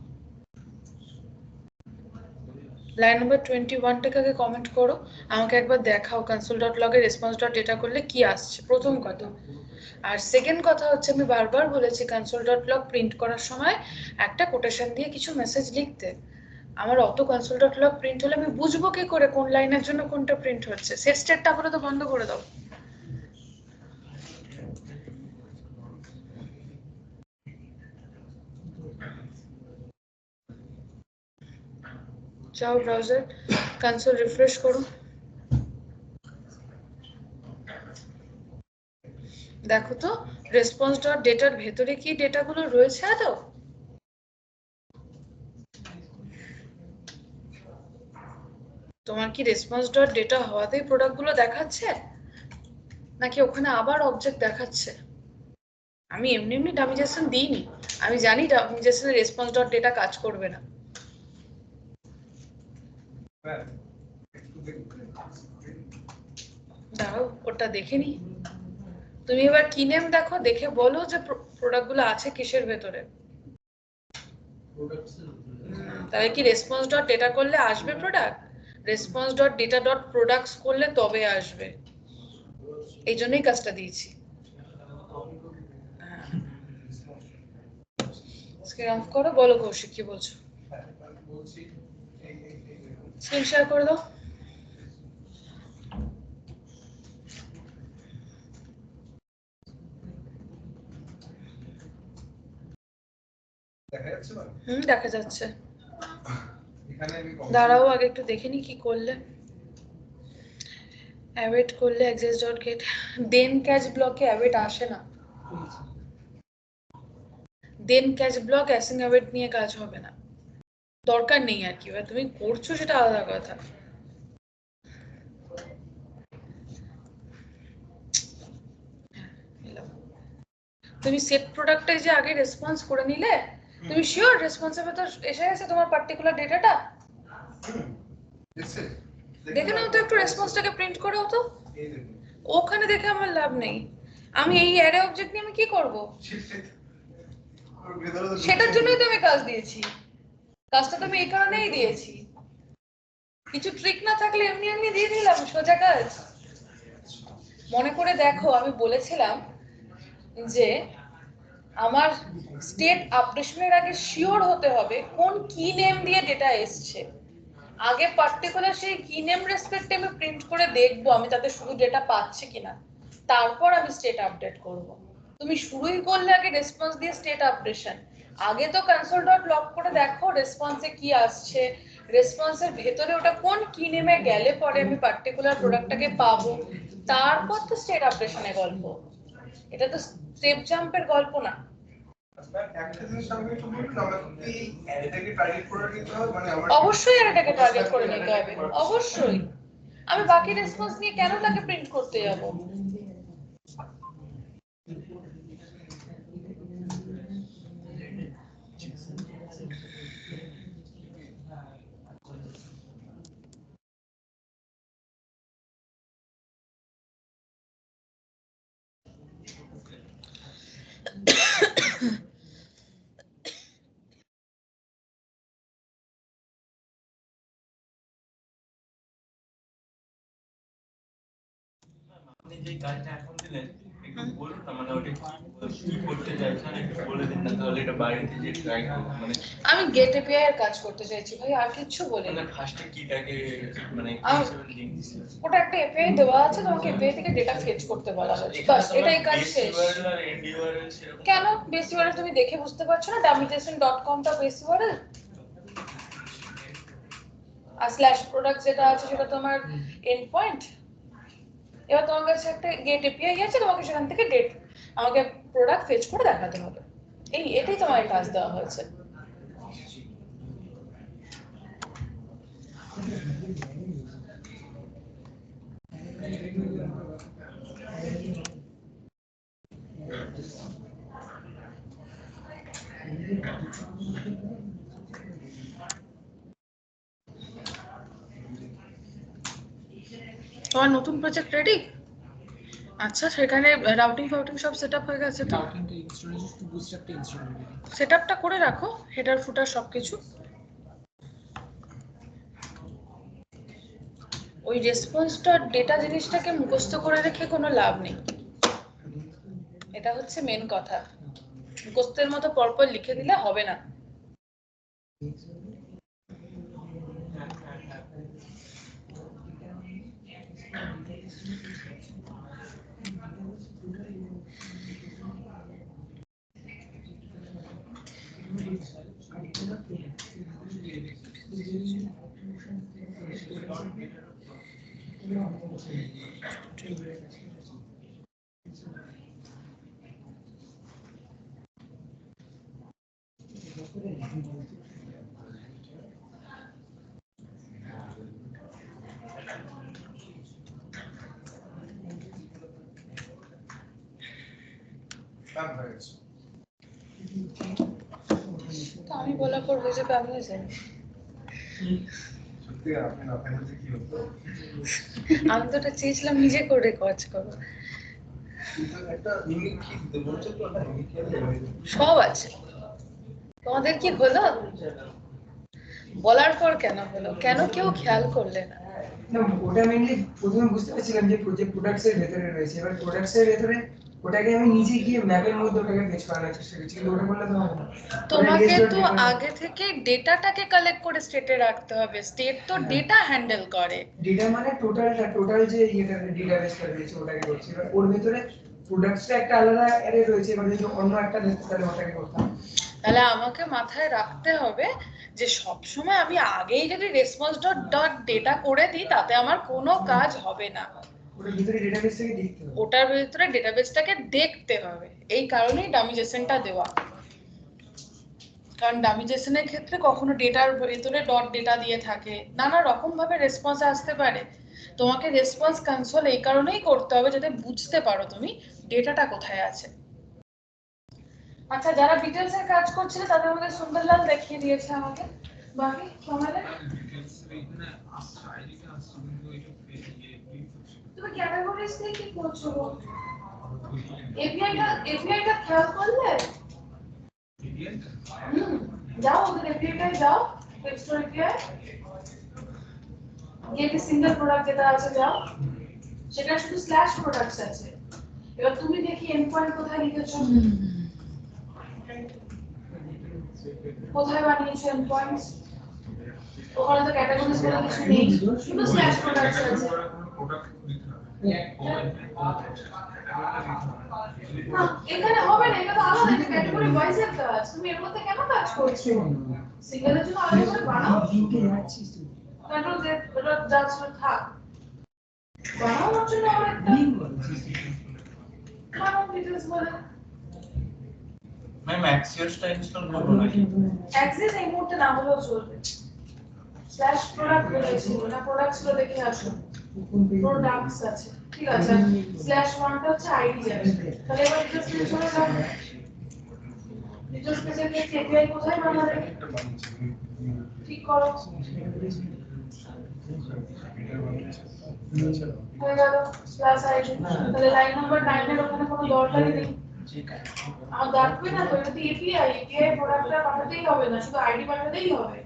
A: লাইন নাম্বার 21টাকে আগে কমেন্ট করো, আমাকে একবার দেখাও কনসোল ডট লগে রেসপন্স ডট ডেটা করলে কি আসছে, প্রথম কথা। আর সেকেন্ড কথা হচ্ছে, আমি বারবার বলেছি কনসোল ডট লগ প্রিন্ট করার সময় একটা কোটেশন দিয়ে কিছু মেসেজ লিখতে। আমার অত কনসোল ডট লগ প্রিন্ট হলে আমি বুঝবো কি করে কোন লাইনের জন্য কোনটা প্রিন্ট হচ্ছে? সেট স্টেটটা করে তো বন্ধ করে দাও। যাও ব্রাউজার কনসোল রিফ্রেশ করো, দেখো তো রেসপন্স ডট ডেটার ভেতরে কি ডেটাগুলো রয়েছে আদৌ? তোমার কি রেসপন্স ডট ডেটা হওয়াতেই প্রোডাক্টগুলো দেখাচ্ছে, নাকি ওখানে আবার অবজেক্ট দেখাচ্ছে? আমি এমনি এমনি ডামিজেশন দিইনি, আমি জানি ডামিজেশনের রেসপন্স ডট ডেটা কাজ করবে না। দাঁড়াও ওটা দেখে নি। তুমি এবার কি নেম দেখো, দেখে বলো যে প্রোডাক্টগুলো আছে কিসের ভেতরে। তাহলে কি রেসপন্স ডট ডেটা করলে আসবে product? Response dot data dot products করলে তবে আসবে, এই জন্যই কাজটা দিয়েছি। স্ক্রিন অফ করো, বলো কৌশিক কি বলছো। স্ক্রিন শেয়ার করে দাও।
F: দেখা যাচ্ছে না?
A: দেখা যাচ্ছে।
F: এখানে আমি
A: দাঁড়াও আগে একটু দেখে নি কি করলে। অ্যাওয়েট করলে অ্যাক্সেস ডট গেট, দেন ক্যাচ ব্লকে অ্যাওয়েট আসে না। দেন ক্যাচ ব্লক অ্যাসিং অ্যাওয়েট নিয়ে কাজ হবে না, দরকার নেই আর কি। এবার তুমি করছো সেটা আলাদা কথা। তুমি সেট প্রোডাক্টে যে আগে রেসপন্স করে নিলে, তুমি শিওর রেসপন্সের ভেতর এসে গেছে তোমার পার্টিকুলার ডেটাটা? দেখে নাও তো একটু, রেসপন্সটাকে প্রিন্ট করাও তো।
F: এই দেখুন
A: ওখানে দেখে আমার লাভ নেই, আমি এই অ্যারে অবজেক্ট নিয়ে আমি কি করব? সেটার জন্যই তো আমি কাজ দিয়েছি, কাজটা তো আমি এই কারণেই দিয়েছি। কিছু ট্রিক না থাকলে এমনি এমনি দিয়ে দিলাম সোজা কাজ। মনে করে দেখো আমি বলেছিলাম যে আমার স্টেট আপডেশনের আগে শিওর হতে হবে কোন কি নেম দিয়ে ডেটা এসছে। আগে পার্টিকুলার সেই কি নেম রেসপেক্টে আমি প্রিন্ট করে দেখবো আমি তাতে শুধু ডেটা পাচ্ছি কিনা, তারপর আমি স্টেট আপডেট করব। তুমি শুরুই করলে আগে রেসপন্স দিয়ে স্টেট আপডেশন। আগে তো কনসোল ডট লগ করে দেখো রেসপন্সে কি আসছে, রেসপন্সের ভেতরে ওটা কোন কি নেমে গেলে পরে আমি পার্টিকুলার প্রোডাক্টটাকে পাবো, তারপর তো স্টেট আপডেশনের গল্প। এটা তো স্টেপ জাম্পের গল্প না।
F: একটা জিনিস আমি একটু বলবো, আমরা কি অ্যারেটাকে টার্গেট করে নিতে হবে, মানে আমরা
A: অবশ্যই এটাকে টার্গেট করে নিতে হবে, অবশ্যই। আমি বাকি রেসপন্স নিয়ে কেন তাকে প্রিন্ট করতে যাব?
E: আপনি যে কাজটা এখন দিলেন, এই বলুন না মানে ওটা কি করতে চাইছেন একটু বলে দিন না, তাহলে এটা বাড়িতে যে ট্রাই করব। মানে
A: আমি গেট এপিআই এর কাজ করতে চাইছি ভাই, আর কিছু বলিনি।
E: মানে ফার্স্টে কিটাকে মানে কি
A: আম-
E: হিসেবে লিংক দিতে
A: ওটা একটা এপিআই দেওয়া আছে, তোমাকে এপিআই থেকে ডেটা ফেচ করতে বলা হয়েছে, বাস এটাই কাজ শেষ।
E: আর এন্ড ইউআরএল সেরকম
A: কেন বেস ইউআরএল তুমি দেখে বুঝতে পারছো না? wjson.com টা বেস ইউআরএল, আর স্ল্যাশ প্রোডাক্ট যেটা আছে সেটা তোমার এন্ড পয়েন্ট। এবার তোমার কাছে একটা গেট এপিআই আছে, তোমাকে সেখান থেকে আমাকে প্রোডাক্ট ফেচ করে দেখাতে হবে, এটাই তোমার কাজ দেওয়া হয়েছে। তোমার নতুন প্রজেক্ট রেডি? আচ্ছা, সেখানে রাউটিং ফাউটিং সব সেটআপ হয়ে গেছে তো?
G: রাউটিংটা ইনস্টল হয়েছে, শুধু বুটস্ট্র্যাপটা ইনস্টল হয়নি।
A: সেটআপটা করে রাখো, হেডার ফুটার সবকিছু। ওই রেসপন্স ডট ডেটা জিনিসটাকে মুখস্থ করে রেখে কোনো লাভ নেই, এটা হচ্ছে মেন কথা। মুখস্থের মতো পরপর লিখে দিলে হবে না। তো আমি বলার পর হয়ে যাবে, আমিও জানি।
D: সত্যি আপনি না থাকলে কি হতো?
A: আমি তো ওটা চেয়েছিলাম নিজে করে কাজ করো।
F: কিন্তু একটা ইউনিক কি দিতে বলছো তো, না ইউনিক কি আছে?
A: সব আছে। তোমাদের কি হলো? বলার পর কেন হলো? কেন কেউ খেয়াল করলে না?
C: না, ওটা মেইনলি প্রথমে বুঝতে পারছিলাম যে প্রোডাক্টস এর ভেতরে রয়েছে, এবার প্রোডাক্টস এর ভেতরে ওটাকে আমি নিজে গিয়ে ম্যাপের মধ্যে ওটাকে ফেচ করানোর চেষ্টা করছি, কিন্তু ওটা করলে তো হবে না।
A: তোমাকে তো আগে থেকে ডেটাটাকে কালেক্ট করে স্টেটে রাখতে হবে। স্টেট তো ডেটা হ্যান্ডেল করে।
C: ডেটা মানে টোটাল যে ইয়েটা ডেটাবেসটা রয়েছে ওটাকে করছি, এবার ওর ভেতরে প্রোডাক্টসটা একটা আলাদা অ্যারে রয়েছে, এবার যদি অন্য একটা দেখতে তাহলে ওটাকে করতে হবে।
A: তাহলে আমাকে মাথায় রাখতে হবে যে সবসময় আমি আগেই যদি রেসপন্স ডট ডেটা করে দিই তাতে আমার কোনো কাজ হবে না।
C: ওটার ভিতরে ডেটাবেসটাকে দেখতে হবে।
A: ওটার ভিতরে ডেটাবেসটাকে দেখতে হবে, এই কারণেই ডামি জেসনটা দেওয়া। কারণ ডামি জেসনের ক্ষেত্রে কখনো ডেটার ভেতরে ডট ডেটা দিয়ে থাকে, নানা রকম ভাবে রেসপন্স আসতে পারে। তোমাকে রেসপন্স কনসোল এই কারণেই করতে হবে যাতে বুঝতে পারো তুমি ডেটাটা কোথায় আছে। আচ্ছা, যারা ডিটেলস এর কাজ করছিল তাদের মধ্যে সুন্দরলাল দেখিয়ে দিয়েছে আমাকে, বাকি তোমাদের তুমি ক্যাটাগরিজ দিয়ে কি করছো? এপিআইটা খেয়াল করলে? যাও ওদের এপিআইটায় যাও, web store API get single product যেটা আছে যাও, সেটা শুধু স্ল্যাশ প্রোডাক্টস আছে। এবার তুমি দেখি এন্ড পয়েন্ট কোথায় লিখেছো, কোথায় বানিয়েছো এন্ড পয়েন্টস? ওখানে তো ক্যাটাগরিজ বলে কিছু নেই, শুধু স্ল্যাশ প্রোডাক্টস আছে। না, এখানে হবে না, এটা তো আলাদা, এটা ক্যাটাগরি ওয়াইজ এর কাজ। তুমি এর মধ্যে কেন কাজ করছো? সিঙ্গেলের জন্য আলাদা করে বানাও।
C: লিংকে যাচ্ছিস তুই,
A: কন্ট্রোল জেড এটা জাস্ট থাক, বানাও ওর জন্য আবার একটা
C: লিংক বলছিস
A: বানাও ডিটেইলস বলে।
E: ম্যাম অ্যাক্সিওসটা ইনস্টল করব নাকি?
A: অ্যাক্সেস এই মুহূর্তে না হলেও চলবে। স্ল্যাশ প্রোডাক্ট বলেছিল না, প্রোডাক্টস গুলো দেখে আসো, প্রোডাক্টস আছে, ঠিক আছে। স্ল্যাশ ওয়ানটা হচ্ছে আইডি যাবে, তাহলে এবার ডিটেইলস পেজে চলে যাও। ডিটেইলস পেজে গিয়ে এপিআই কোথায় বানাবে ঠিক করো, হয়ে গেল স্ল্যাশ আইডি। তাহলে লাইন নাম্বার 9 এর ওখানে কোনো দরকারই নেই, আমার দেখবে না তো, এটা তো এপিআই প্রোডাক্টটা পাঠাতেই হবে না, শুধু আইডি পাঠাতেই হবে।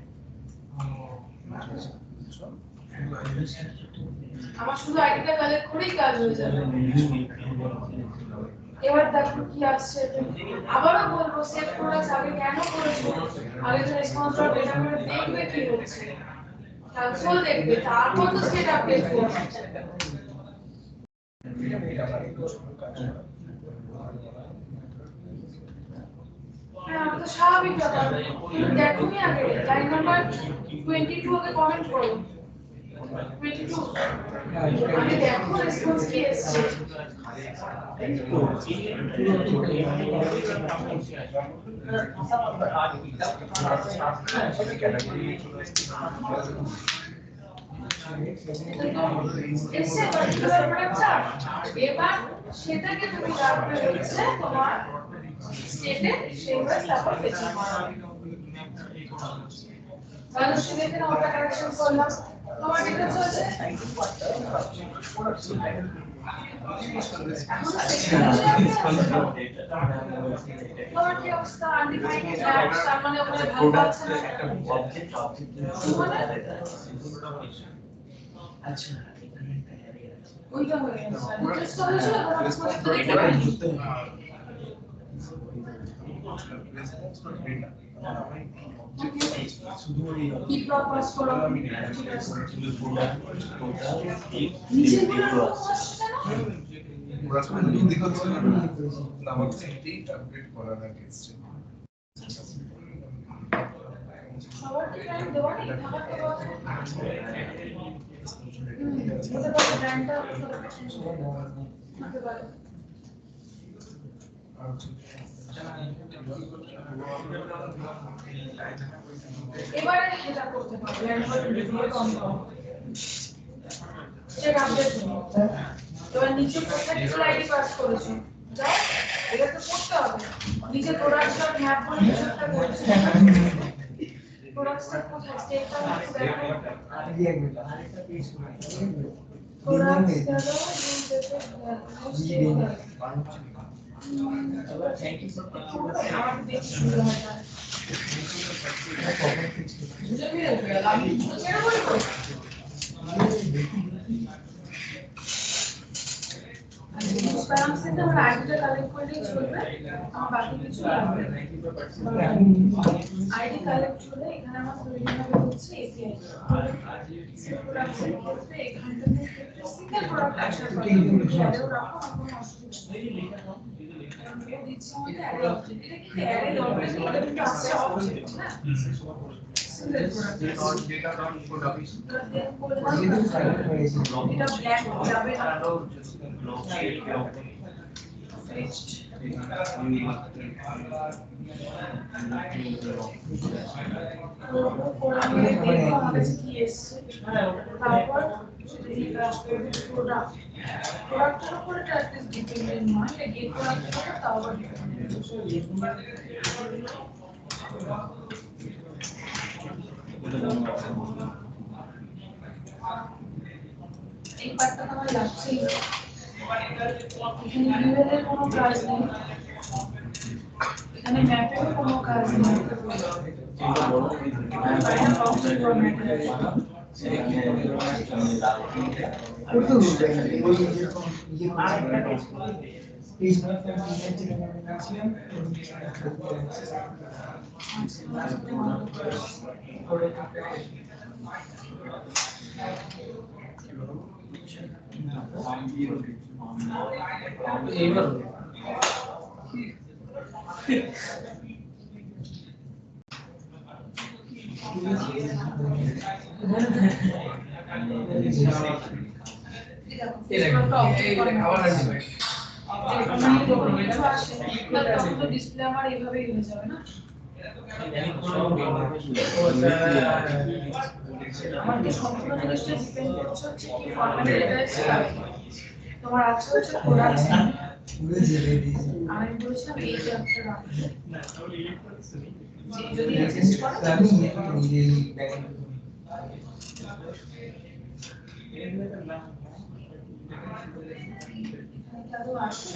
A: আমার শুধু আইডিটা কালেক্ট করেই কাজ হয়ে যাবে। এবার দেখো কি আসছে। আবারও বলবো সেভ প্রোডাক্টস আগে কেন করেছো, আগে তো রেসপন্স ডেটা করে দেখবে কি হচ্ছে, কনসোল দেখবে, তারপর তো স্টেট আপডেট করবে। হ্যাঁ আমি তো স্বাভাবিক ব্যাপার। দেখোনি আগে লাইন নাম্বার 22 কে কমেন্ট করো। 22 আগে দেখো রেসপন্স কি এসেছে। এসে পার্টিকুলার প্রোডাক্টটা এবার সেটাকে তুমি রাখবে হচ্ছে তোমার স্টেটে, সেভাবে তারপর ফেচিং করা। তাহলে সেটাকে আমরা কারেকশন করলাম, তোমার ডিটেইলস হচ্ছে তোমার কি অবস্থা আনডিফাইন্ড ট্যাগস, তার মানে ওখানে ভালো আছে না
E: অবজেক্ট
G: আচ্ছা
A: ওইটা হয়ে গেছে ডিটেইলস তো হয়েছিল তোমার প্রজেক্ট তো ডেটা পাইনি। কি প্রপাস করো নিচে গুলো আসছে না
D: আমাকে এটি আপডেট করা লাগে
A: সবার কি টাইম দেওয়া নেই, খাবার তো দেওয়া নেই। হতে পারে টাইমটা হতে পারে। এবারে এটা করতে পারবে ল্যান্ডমার্ক ভিডিও কম করো চেক আপডেট করো। এবার নিচে প্রত্যেকটা আইডি পাস করেছো যাও এটা তো করতে হবে। নিচে প্রোডাক্টটা ম্যাপ করে কিছু একটা করেছো, প্রোডাক্টটা কোথায় স্টেটটা দেখো। প্রোডাক্ট গেল আমার দেখছি শুরু হয় না আমি ছেড়ে বলবো। প্যারামিটার আমরা আইডিটা কালেক্ট করলেই চলবে, আমার বাকি কিছু লাগবে না। আইডি কালেক্ট হলে এখানে আমার তৈরি হবে হচ্ছে এপিআই। প্রোডাক্টের ক্ষেত্রে এখানটাতে সিঙ্গেল প্রোডাক্ট আসার কথা শেয়ারেও রাখো, কোনো অসুবিধা নেই। দিচ্ছি মধ্যে অ্যারে অবজেক্ট, এটা কি অ্যারে অবজেক্ট, এটা কিন্তু আসছে অবজেক্ট না সিঙ্গেল প্রোডাক্ট।
D: ডেটা প্রোডাক্ট
A: এটা ব্ল্যাক যাবে না তারপর প্রোডাক্ট প্রোডাক্টের উপরে অ্যাটলিস্ট ডিপেন্ডেন্ট নয়, গেট প্রোডাক্টের উপর তাও আবার এই পার্টটা আমার লাগছেই। এখানে ভিউয়ের কোনো কাজ নেই, এখানে ম্যাপের কোনো কাজ নেই। বাইরে বক্স ফরম্যাটের
B: এইবার
A: ডিসপ্লে আমার এইভাবেই হয়ে যাবে না। আমার কি সম্পূর্ণ জিনিসটা ডিপেন্ড করছে হচ্ছে কি ফরম্যাটে এটা এসে তোমার আছে হচ্ছে প্রোডাক্ট। আমি বলছিলাম এই যে একটা রাখবে যে যদি এক্সিস্ট করে তাহলে আসে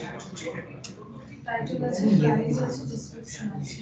A: টাইটেল আছে, প্রাইস আছে, ডেসক্রিপশন আছে।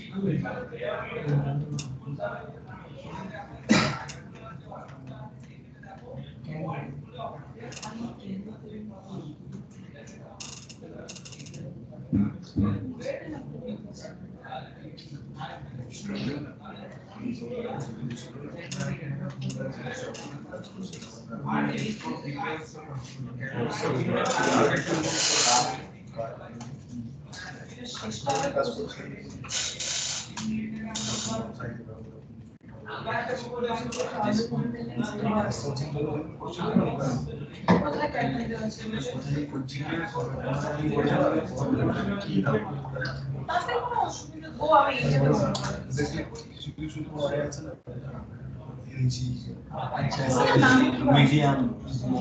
E: মিডিয়াম স্মল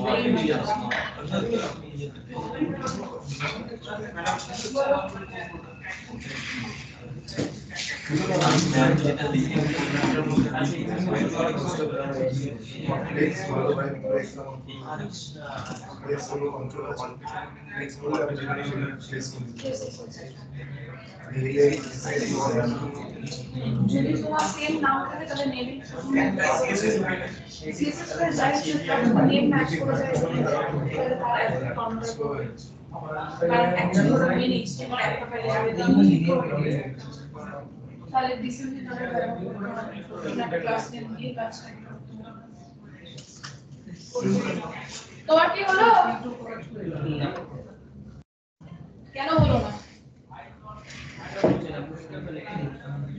A: যদি তোমার সেম নাম থাকে তাহলে নেভি সিএসএস এর যাই নেম ম্যাচ করে যায় তাহলে তারা একটা কাউন্টার করবে কারণ অ্যাকচুয়ালি ওরা মেন এইচটিএমএল একটা ফাইলে যাবে তাহলে ডিসিপ্লিন একটা ক্লাস নেম দিয়ে কাজ তোমার কি হলো কেন হলো না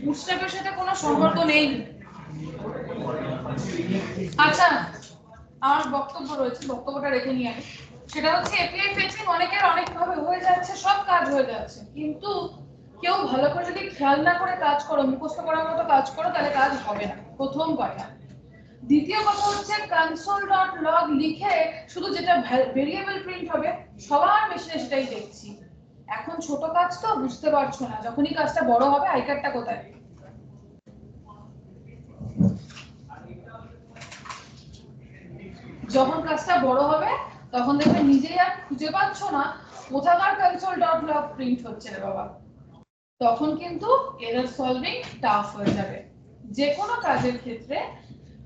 A: বুটস্ট্র্যাপের সাথে কোনো সম্পর্ক নেই আচ্ছা আমার বক্তব্য রয়েছে বক্তব্যটা রেখে নিয়ে আমি সেটা হচ্ছে এপিআই ফেচিং অনেকের অনেক ভাবে হয়ে যাচ্ছে সব কাজ হয়ে যাচ্ছে কিন্তু কেউ ভালো করে যদি খেয়াল না করে কাজ করো মুখস্থ করার মতো কাজ করো তাহলে কাজ হবে না প্রথম কথা দ্বিতীয় কথা হচ্ছে console.log লিখে শুধু যেটা ভেরিয়েবল প্রিন্ট হবে সবার মেশিনে সেটাই দেখছি এখন ছোট কাজ তো বুঝতে পারছো না যখনই কাজটা বড় হবে আই কার্ডটা কোথায় যখন কাজটা বড় হবে তখন দেখবে নিজেই আর খুঁজে পাচ্ছ না কোথাকার console.log প্রিন্ট হচ্ছে রে বাবা তখন কিন্তু এরর সলভিং টাফ হয়ে যাবে যে কোনো কাজের ক্ষেত্রে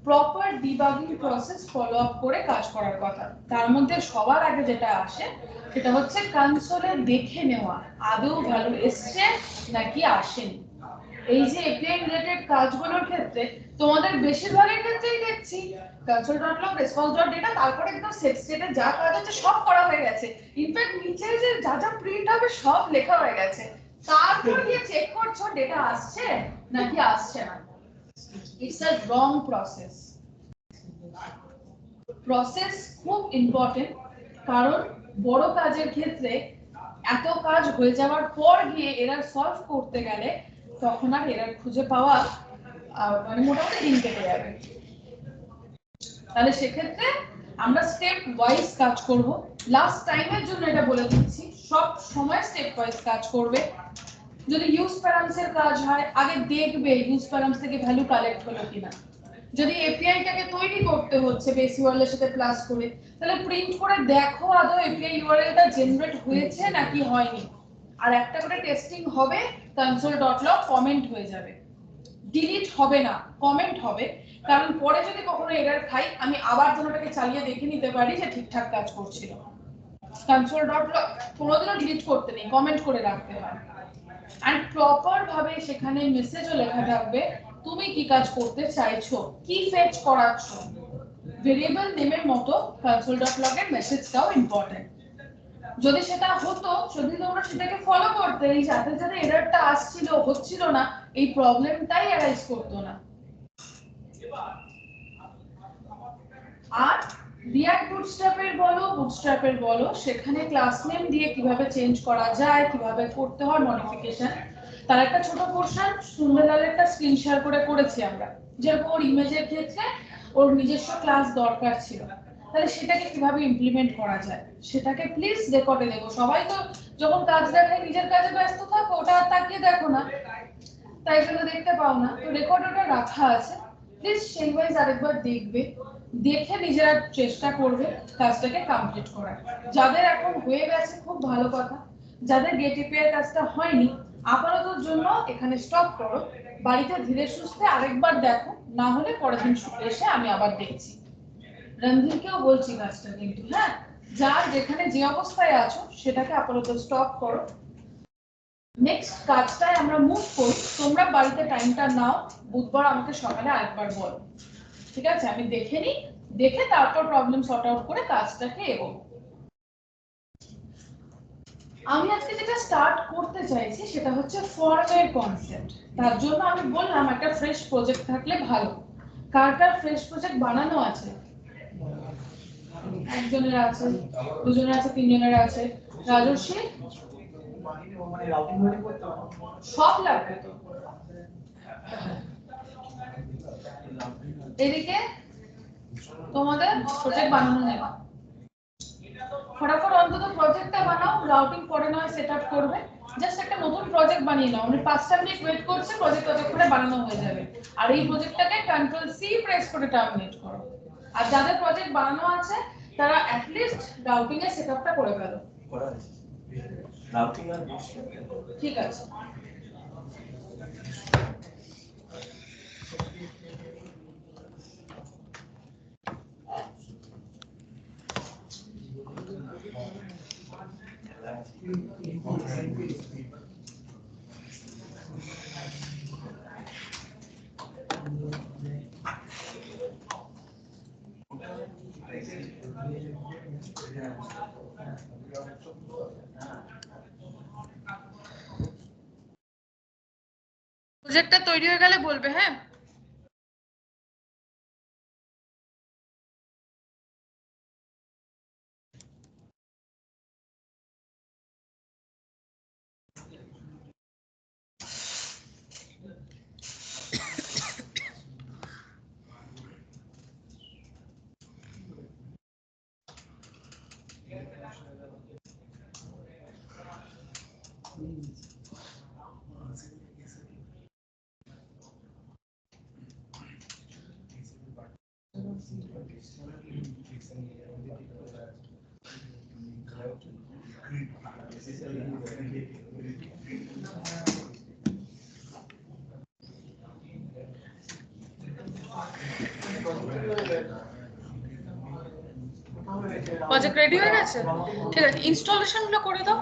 A: proper debugging process follow up করে কাজ করার কথা তার মধ্যে সবার আগে যেটা আসে সেটা হচ্ছে কনসোলে দেখে নেওয়া আদৌ ভ্যালু এসছে নাকি আসেনি এই যে এপিআই রিলেটেড কাজগুলোর ক্ষেত্রে তোমাদের বেশিরভাগের ক্ষেত্রেই দেখছি console.log response.data তারপরে একদম সেট স্টেটে যা কাজ আছে সব করা হয়ে গেছে ইনফ্যাক্ট নিচে যে যা যা প্রিন্ট হবে সব লেখা হয়ে গেছে তারপর গিয়ে চেক করছো ডেটা আসছে নাকি আসছে না It's a wrong process. Process খুব ইম্পর্টেন্ট কারণ বড় কাজের ক্ষেত্রে এত কাজ হয়ে যাওয়ার পর গিয়ে এরর সলভ করতে গেলে তখন আর এরর খুঁজে পাওয়া মানে মোটামুটি দিন কেটে যাবে তাহলে সেক্ষেত্রে আমরা স্টেপ ওয়াইজ কাজ করব লাস্ট টাইমের জন্য এটা বলে দিচ্ছি সব সময় স্টেপ ওয়াইজ কাজ করবে যদি ইউজ প্যারামস এর কাজ হয় আগে দেখবে ইউজ প্যারামস থেকে ভ্যালু কালেক্ট হলো কিনা যদি এপিআই টাকে তৈরি করতে হচ্ছে বেস ইউআরএল এর সাথে প্লাস করে তাহলে প্রিন্ট করে দেখো আদৌ এপিআই ইউআরএলটা জেনারেট হয়েছে নাকি হয়নি আর একটা করে টেস্টিং হবে console.log কমেন্ট হয়ে যাবে ডিলিট হবে না কমেন্ট হবে কারণ পরে যদি কখনো এরর খাই আমি আবার জনটাকে চালিয়ে দেখে নিতে পারি যে ঠিকঠাক কাজ করছিল console.log কোনোদিনও ডিলিট করতে নেই কমেন্ট করে রাখতে হয় and proper ভাবে সেখানে মেসেজও লেখা থাকবে তুমি কি কাজ করতে চাইছো কি ফেচ করাচ্ছো ভেরিয়েবল নেমের মতো console.log এর মেসেজটাও ইম্পর্টেন্ট যদি সেটা হতো যদি তোমরা সেটাকে ফলো করতে এই যাতে যাতে এররটা আসছিল হচ্ছিল না এই প্রবলেমটাই অ্যারাইজ করতো না আর রিঅ্যাক্ট বুটস্ট্র্যাপের বলো সেখানে ক্লাস নেম দিয়ে কিভাবে চেঞ্জ করা যায় কিভাবে করতে হয় মডিফিকেশন তার একটা ছোট পোরশন সুন্দরলালের একটা স্ক্রিন শেয়ার করে করেছি আমরা যেরকম ওর ইমেজের ক্ষেত্রে ওর নিজস্ব ক্লাস দরকার ছিল তাহলে সেটাকে কিভাবে ইমপ্লিমেন্ট করা যায় সেটাকে প্লিজ রেকর্ডে দেখো সবাই তো যখন কাজ দেখায় নিজের কাজে ব্যস্ত থাকো ওটা আর তাকিয়ে দেখো না তাই জন্য দেখতে পাও না তো রেকর্ড ওটা রাখা আছে প্লিজ সেই ওয়াইজ আরেকবার দেখবে দেখে নিজেরা চেষ্টা করবে কাজটাকে কমপ্লিট করার যাদের এখন হয়ে গেছে খুব ভালো কথা যাদের গেট এপিআই কাজটা হয়নি আপাততর জন্য এখানে স্টপ করো বাড়িতে ধীরে সুস্থে আরেকবার দেখো না হলে পরের দিন এসে আমি আবার দেখছি রণধীরকেও বলছি কাজটা কিন্তু হ্যাঁ যার যেখানে যে অবস্থায় আছো সেটাকে আপাতত স্টপ করো নেক্সট কাজটায় আমরা মুভ করি। তোমরা বাড়িতে টাইমটা নাও, বুধবার আমাকে সকালে আরেকবার বলো, ঠিক আছে? আমি দেখে নিই, দেখে তারপর প্রবলেম সর্ট আউট করে কাজটাকে এগোবো। আমি আজকে যেটা স্টার্ট করতে চাইছি সেটা হচ্ছে ফর্মের কনসেপ্ট। তার জন্য আমি বললাম একটা ফ্রেশ প্রজেক্ট থাকলে ভালো। কার কার ফ্রেশ প্রজেক্ট বানানো আছে? একজনের আছে, দুজনের আছে, তিনজনের আছে। রাজস্বী
G: মানে রাউটিং মানে করতে হবে।
A: সব লাগবে তো। এদিকে তোমাদের প্রজেক্ট বানানো নেই, ফটাফট অন্তত প্রজেক্টটা বানাও, রাউটিং পরে নয় সেটআপ করবে। জাস্ট একটা নতুন প্রজেক্ট বানিয়ে নাও, আমি 5টা মিনিট ওয়েট করছি, প্রজেক্ট ততক্ষণে বানানো হয়ে যাবে। আর এই প্রজেক্টটাকে কন্ট্রোল সি প্রেস করে টার্মিনেট করো। আর যাদের প্রজেক্ট বানানো আছে তারা অ্যাট লিস্ট রাউটিং এর সেটআপটা করে ফেলো।
E: করা আছে রাউটিং আর
A: ঠিক আছে। প্রজেক্টটা তৈরি হয়ে গেলে বলবে, হ্যাঁ? প্রজেক্ট রেডি হয়ে গেছে? ঠিক আছে, ইনস্টলেশন গুলো করে দাও।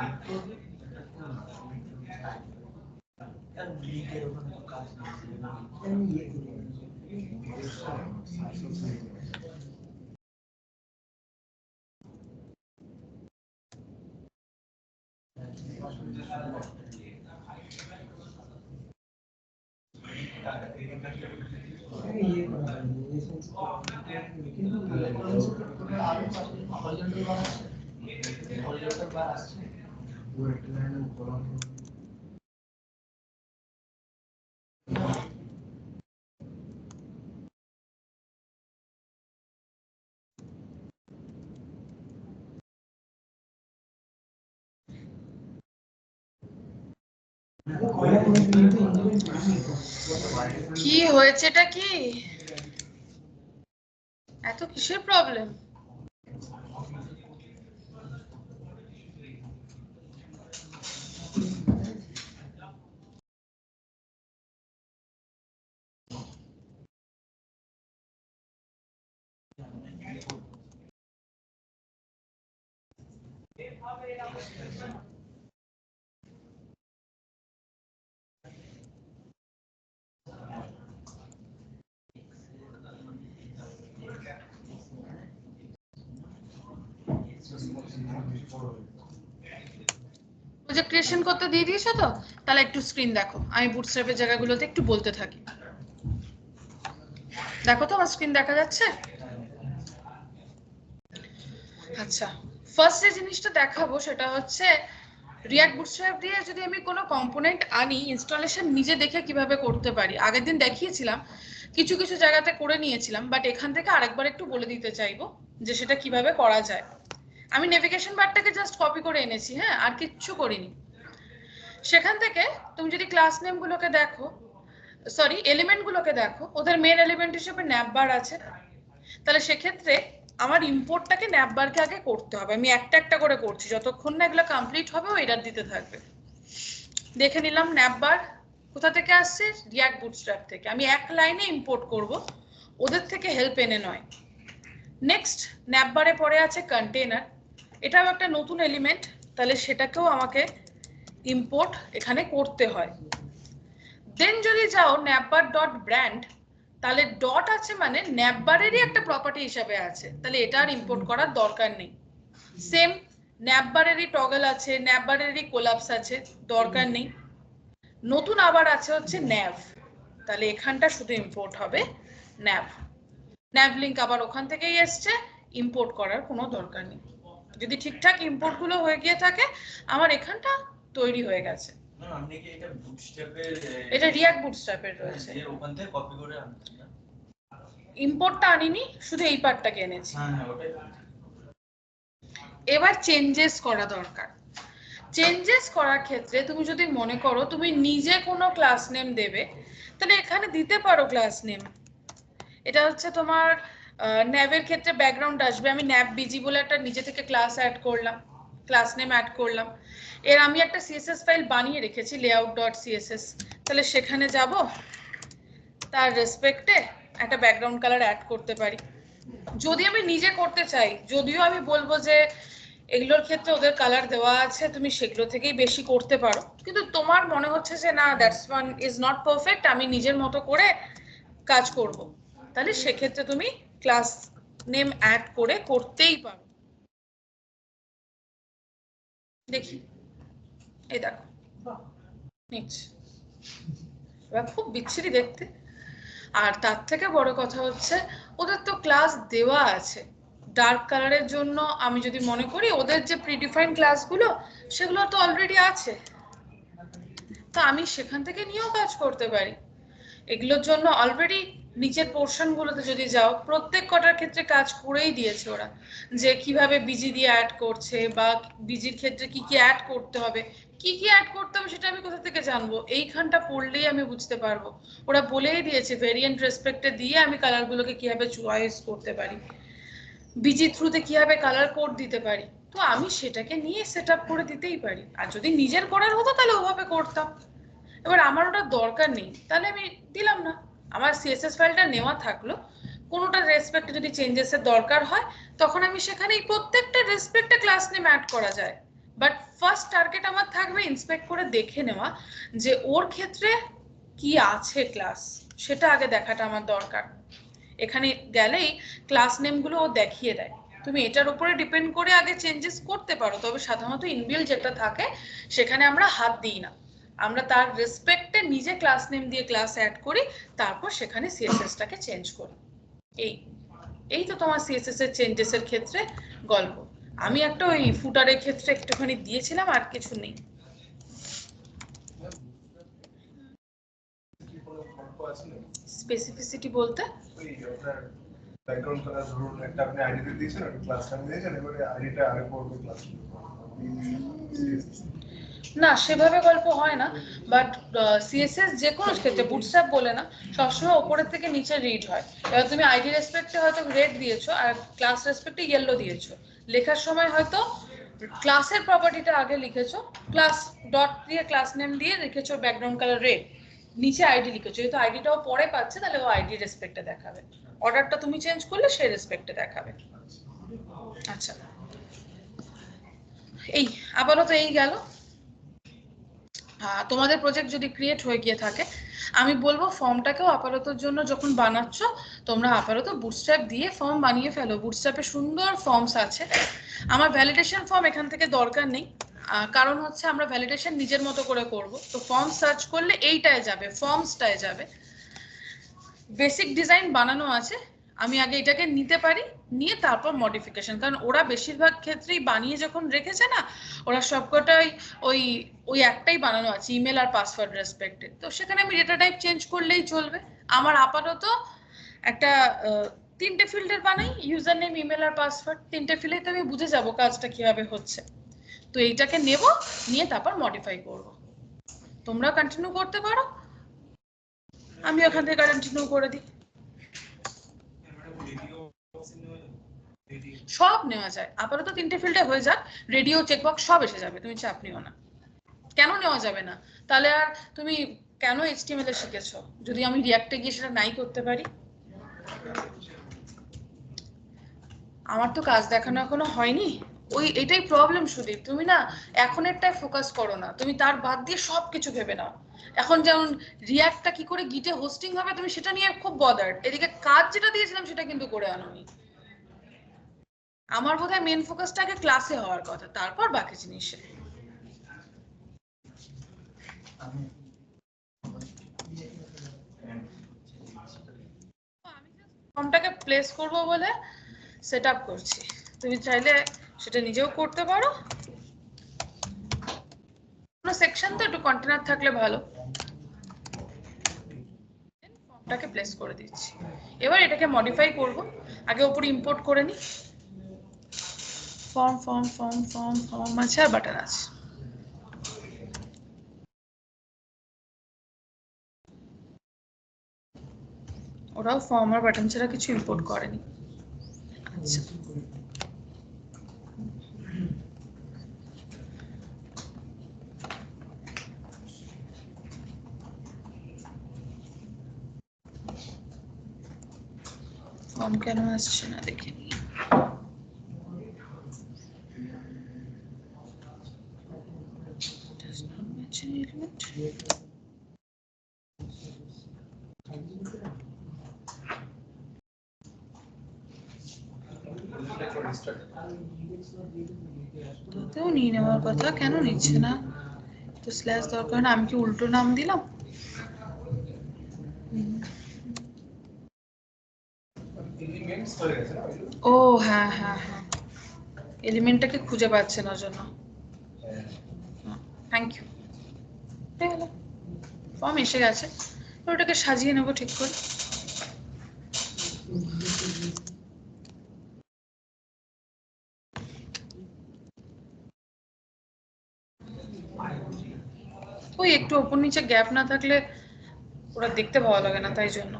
A: কি হয়েছে, এটা কি এত কিসের প্রবলেম? প্রজেক্ট ক্রিয়েশন করতে দিয়ে দিয়েছো তো? তাহলে একটু স্ক্রিন দেখো, আমি বুটস্ট্র্যাপের জায়গাগুলোতে একটু বলতে থাকি। দেখো তো আমার স্ক্রিন দেখা যাচ্ছে? আচ্ছা, ফার্স্ট যে জিনিসটা দেখাবো সেটা হচ্ছে রিঅ্যাক্ট বুটস্ট্র্যাপ দিয়ে যদি আমি কোনো কম্পোনেন্ট আনি, ইনস্টলেশন নিজে দেখে কিভাবে করতে পারি। আগের দিন দেখিয়েছিলাম, কিছু কিছু জায়গাতে করে নিয়েছিলাম, বাট এখান থেকে আরেকবার একটু বলে দিতে চাইবো যে সেটা কিভাবে করা যায়। আমি নেভিগেশন বারটাকে জাস্ট কপি করে এনেছি, হ্যাঁ, আর কিচ্ছু করিনি। সেখান থেকে তুমি যদি ক্লাস নেমগুলোকে দেখো, সরি এলিমেন্টগুলোকে দেখো, ওদের মেন এলিমেন্ট হিসেবে ন্যাপবার আছে। তাহলে সেক্ষেত্রে আমার ইম্পোর্টটাকে ন্যাপবারকে আগে করতে হবে। আমি একটা একটা করে করছি, যতক্ষণ না এগুলো কমপ্লিট হবে ও এরর দিতে থাকবে। দেখে নিলাম ন্যাপবার কোথা থেকে আসছে, রিঅ্যাক্ট বুটস্ট্র্যাপ থেকে। আমি এক লাইনে ইম্পোর্ট করব, ওদের থেকে হেল্প এনে নয়। নেক্সট ন্যাপবারে পড়ে আছে কন্টেনার, এটাও একটা নতুন এলিমেন্ট, তাহলে সেটাকেও আমাকে ইম্পোর্ট এখানে করতে হয়। দেন যদি যাও navbar.brand, তাহলে ডট আছে মানে navbar-এরই একটা প্রপার্টি হিসাবে আছে, তাহলে এটা আর ইম্পোর্ট করার দরকার নেই। সেম navbar-এরই টগল আছে, navbar-এরই কোলাপস আছে, দরকার নেই। নতুন আবার আছে হচ্ছে nav, তাহলে এখানটা শুধু ইম্পোর্ট হবে nav। nav লিংক আবার ওখান থেকেই এসছে, ইম্পোর্ট করার কোনো দরকার নেই। যদি ঠিকঠাক ইম্পোর্ট গুলো হয়ে গিয়ে থাকে আমার এখানটা তৈরি হয়ে গেছে।
E: না আপনি কি এটা বুটস্ট্র্যাপের
A: এটা রিয়াক্ট বুটস্ট্র্যাপের রয়েছে,
E: এর ওখান থেকে কপি করে আনছেন না?
A: ইম্পোর্টটা আনিনি, শুধু এই পার্টটাকে এনেছি।
E: হ্যাঁ হ্যাঁ ওটাই।
A: এবার চেঞ্জেস করা দরকার। চেঞ্জেস করার ক্ষেত্রে তুমি যদি মনে করো তুমি নিজে কোনো ক্লাস নেম দেবে, তাহলে এখানে দিতে পারো ক্লাস নেম। এটা হচ্ছে তোমার ন্যাবের ক্ষেত্রে ব্যাকগ্রাউন্ড আসবে, আমি ন্যাব বিজি বলে একটা নিজে থেকে ক্লাস অ্যাড করলাম, ক্লাস নেম অ্যাড করলাম। এর আমি একটা সিএসএস ফাইল বানিয়ে রেখেছি layout.css, তাহলে সেখানে যাব, তার রেসপেক্টে একটা ব্যাকগ্রাউন্ড কালার অ্যাড করতে পারি। যদি আমি নিজে করতে চাই, যদিও আমি বলবো যে এগুলোর ক্ষেত্রে ওদের কালার দেওয়া আছে, তুমি সেগুলো থেকেই বেশি করতে পারো, কিন্তু তোমার মনে হচ্ছে যে না that's one is not perfect, আমি নিজের মতো করে কাজ করব, তাহলে সেক্ষেত্রে তুমি ক্লাস নেম অ্যাড করে করতেই পারো। দেখি এই দেখো নিচ্ছে, এবার খুব বিচ্ছিরি দেখতে। আর তার থেকে বড় কথা হচ্ছে ওদের তো ক্লাস দেওয়া আছে ডার্ক কালারের জন্য। আমি যদি মনে করি ওদের যে প্রিডিফাইন ক্লাসগুলো সেগুলো তো অলরেডি আছে, তো আমি সেখান থেকে নিয়েও কাজ করতে পারি। এগুলোর জন্য অলরেডি নিচের পোর্শনগুলোতে যদি যাও, প্রত্যেক কটার ক্ষেত্রে কাজ করেই দিয়েছে ওরা, যে কিভাবে বিজি দিয়ে অ্যাড করছে বা বিজির ক্ষেত্রে কি কি অ্যাড করতে হবে। কি কি অ্যাড করতে হবে সেটা আমি কোথা থেকে জানবো? এইখানটা পড়লেই আমি বুঝতে পারবো। ওরা বলেই দিয়েছে ভেরিয়েন্ট রেসপেক্টে দিয়ে আমি কালারগুলোকে কিভাবে চয়েস করতে পারি, বিজি থ্রুতে কিভাবে কালার কোড দিতে পারি, তো আমি সেটাকে নিয়ে সেট আপ করে দিতেই পারি। আর যদি নিজের করার হতো তাহলে ওভাবে করতাম। এবার আমার ওটা দরকার নেই, তাহলে আমি দিলাম না, আমার সিএসএস ফাইলটা নেওয়া থাকলো। কোনোটা রেসপেক্টে যদি চেঞ্জেসের দরকার হয় তখন আমি সেখানেই প্রত্যেকটা রেসপেক্টে ক্লাস নেম অ্যাড করা যায়। বাট ফার্স্ট টার্গেট আমার থাকবে ইন্সপেক্ট করে দেখে নেওয়া যে ওর ক্ষেত্রে কি আছে ক্লাস, সেটা আগে দেখাটা আমার দরকার। এখানে গেলেই ক্লাস নেমগুলো ও দেখিয়ে দেয়, তুমি এটার উপরে ডিপেন্ড করে আগে চেঞ্জেস করতে পারো, তবে সাধারণত ইনবিল্ড যেটা থাকে সেখানে আমরা হাত দিই না, আমরা তার রেসপেক্টে নিজে ক্লাস নেম দিয়ে ক্লাস অ্যাড করি, তারপর সেখানে সিএসএসটাকে চেঞ্জ করি। এই তো তোমার সিএসএস এর চেঞ্জেসের ক্ষেত্রে গল্প। আমি একটা ওই ফুটারের ক্ষেত্রে একটুখানি দিয়েছিলাম, আর কিছু নেই। স্পেসিফিসিটি বলতে
D: ওই আপনার ব্যাকগ্রাউন্ড কালার ধরুন একটা আপনি আইডি দিয়েছেন, একটা ক্লাস নাম দিয়েছেন, এবারে আইডিটা আরেক বড় ক্লাস
A: না, সেভাবে গল্প হয় না। বাট সিএসএস যে কোনো ক্ষেত্রে বুটস্ট্র্যাপ বলে না, সবসময় উপরের থেকে নিচে রিড হয়। এবার তুমি আইডি রেসপেক্টে হয়তো রেড দিয়েছো আর ক্লাস রেসপেক্টে ইয়েলো দিয়েছো, লেখার সময় হয়তো ক্লাসের প্রপার্টিটা আগে লিখেছো, ক্লাস ডট দিয়ে ক্লাস নেম দিয়ে লিখেছো ব্যাকগ্রাউন্ড কালার রেড, নিচে আইডি লিখেছো, যেহেতু আইডিটাও পরে পাচ্ছে তাহলে ও আইডি রেসপেক্টে দেখাবে, অর্ডারটা তুমি চেঞ্জ করলে সেই রেসপেক্টে দেখাবে। আচ্ছা, এই আপাতত এই গেল। তোমাদের প্রজেক্ট যদি ক্রিয়েট হয়ে গিয়ে থাকে, আমি বলবো ফর্মটাকেও আপাততর জন্য যখন বানাচ্ছ তোমরা আপাতত বুটস্ট্র্যাপ দিয়ে ফর্ম বানিয়ে ফেলো। বুটস্ট্র্যাপে সুন্দর ফর্মস আছে। আমার ভ্যালিডেশন ফর্ম এখান থেকে দরকার নেই, কারণ হচ্ছে আমরা ভ্যালিডেশন নিজের মতো করে করব, তো ফর্ম সার্চ করলে এইটায় যাবে, ফর্মসটায় যাবে। বেসিক ডিজাইন বানানো আছে, আমি আগে এটাকে নিতে পারি, নিয়ে তারপর মডিফিকেশন, কারণ ওরা বেশিরভাগ ক্ষেত্রেই বানিয়ে যখন রেখেছে না, ওরা সবকটাই ওই একটাই বানানো আছে ইমেল আর পাসওয়ার্ড রেসপেক্টে, তো সেখানে আমি ডেটা টাইপ চেঞ্জ করলেই চলবে। আমার আপাতত একটা 3টে ফিল্ডের বানাই, ইউজার নেম, ইমেল আর পাসওয়ার্ড, 3টে ফিল্ডে তো আমি বুঝে যাব কাজটা কিভাবে হচ্ছে। তো এইটাকে নেব, নিয়ে তারপর মডিফাই করব। তোমরা কন্টিনিউ করতে পারো, আমি ওখান থেকে কন্টিনিউ করে দিই। সব নেওয়া যায়, আপাতত 3টে ফিল্ডে হয়ে যাক, রেডিও চেকবক্স সব এসে যাবে, তুমি চাপ নিও না। কেন নেওয়া যাবে না? তাহলে আর তুমি কেন HTML এ শিখেছো যদি আমি রিঅ্যাক্টে গিয়ে সেটা নাই করতে পারি? আমার তো কাজ দেখানো এখনো হয়নি, ওই এটাই প্রবলেম সুদীপ, তুমি না এখনেরটাই ফোকাস করো না, তুমি তার বাদ দিয়ে সবকিছু ভেবে নাও। এখন যেমন রিয়াক্টটা কি করে গিটে হোস্টিং হবে তুমি সেটা নিয়ে খুব বদার্ড, এদিকে কাজ যেটা দিয়েছিলাম সেটা কিন্তু করে আনোনি। আমার বোধহয় মেন ফোকাসটা আগে ক্লাসে হওয়ার কথা, তারপর বাকি জিনিসে। ফর্মটাকে প্লেস করব বলে সেট আপ করছি, তুমি চাইলে সেটা নিজেও করতে পারো। কোনো সেকশন তো একটু কন্টেনার থাকলে ভালো। ফর্মটাকে প্লেস করে দিচ্ছি, এবার এটাকে মডিফাই করব। আগে উপরে ইম্পোর্ট করে নিই, form form form form form আছে আর বাটন আছে। ওরাও ফর্ম আর বাটন ছাড়া কিছু ইম্পোর্ট করেনি। আচ্ছা, ফর্ম কেন আসছে না দেখে নিই। Does not match any element. তাতেও নিয়ে নেওয়ার কথা, কেন নিচ্ছে না? তো স্ল্যাশ দরকার না, আমি কি উল্টো নাম দিলাম? ও হ্যাঁ হ্যাঁ হ্যাঁ, এলিমেন্টটাকে খুঁজে পাচ্ছে না জন্য। Thank you. ফর্ম এসে গেছে, ওটাকে সাজিয়ে নেবো ঠিক করে। ওই একটু ওপর নিচে গ্যাপ না থাকলে ওরা দেখতে ভালো লাগে না, তাই জন্য।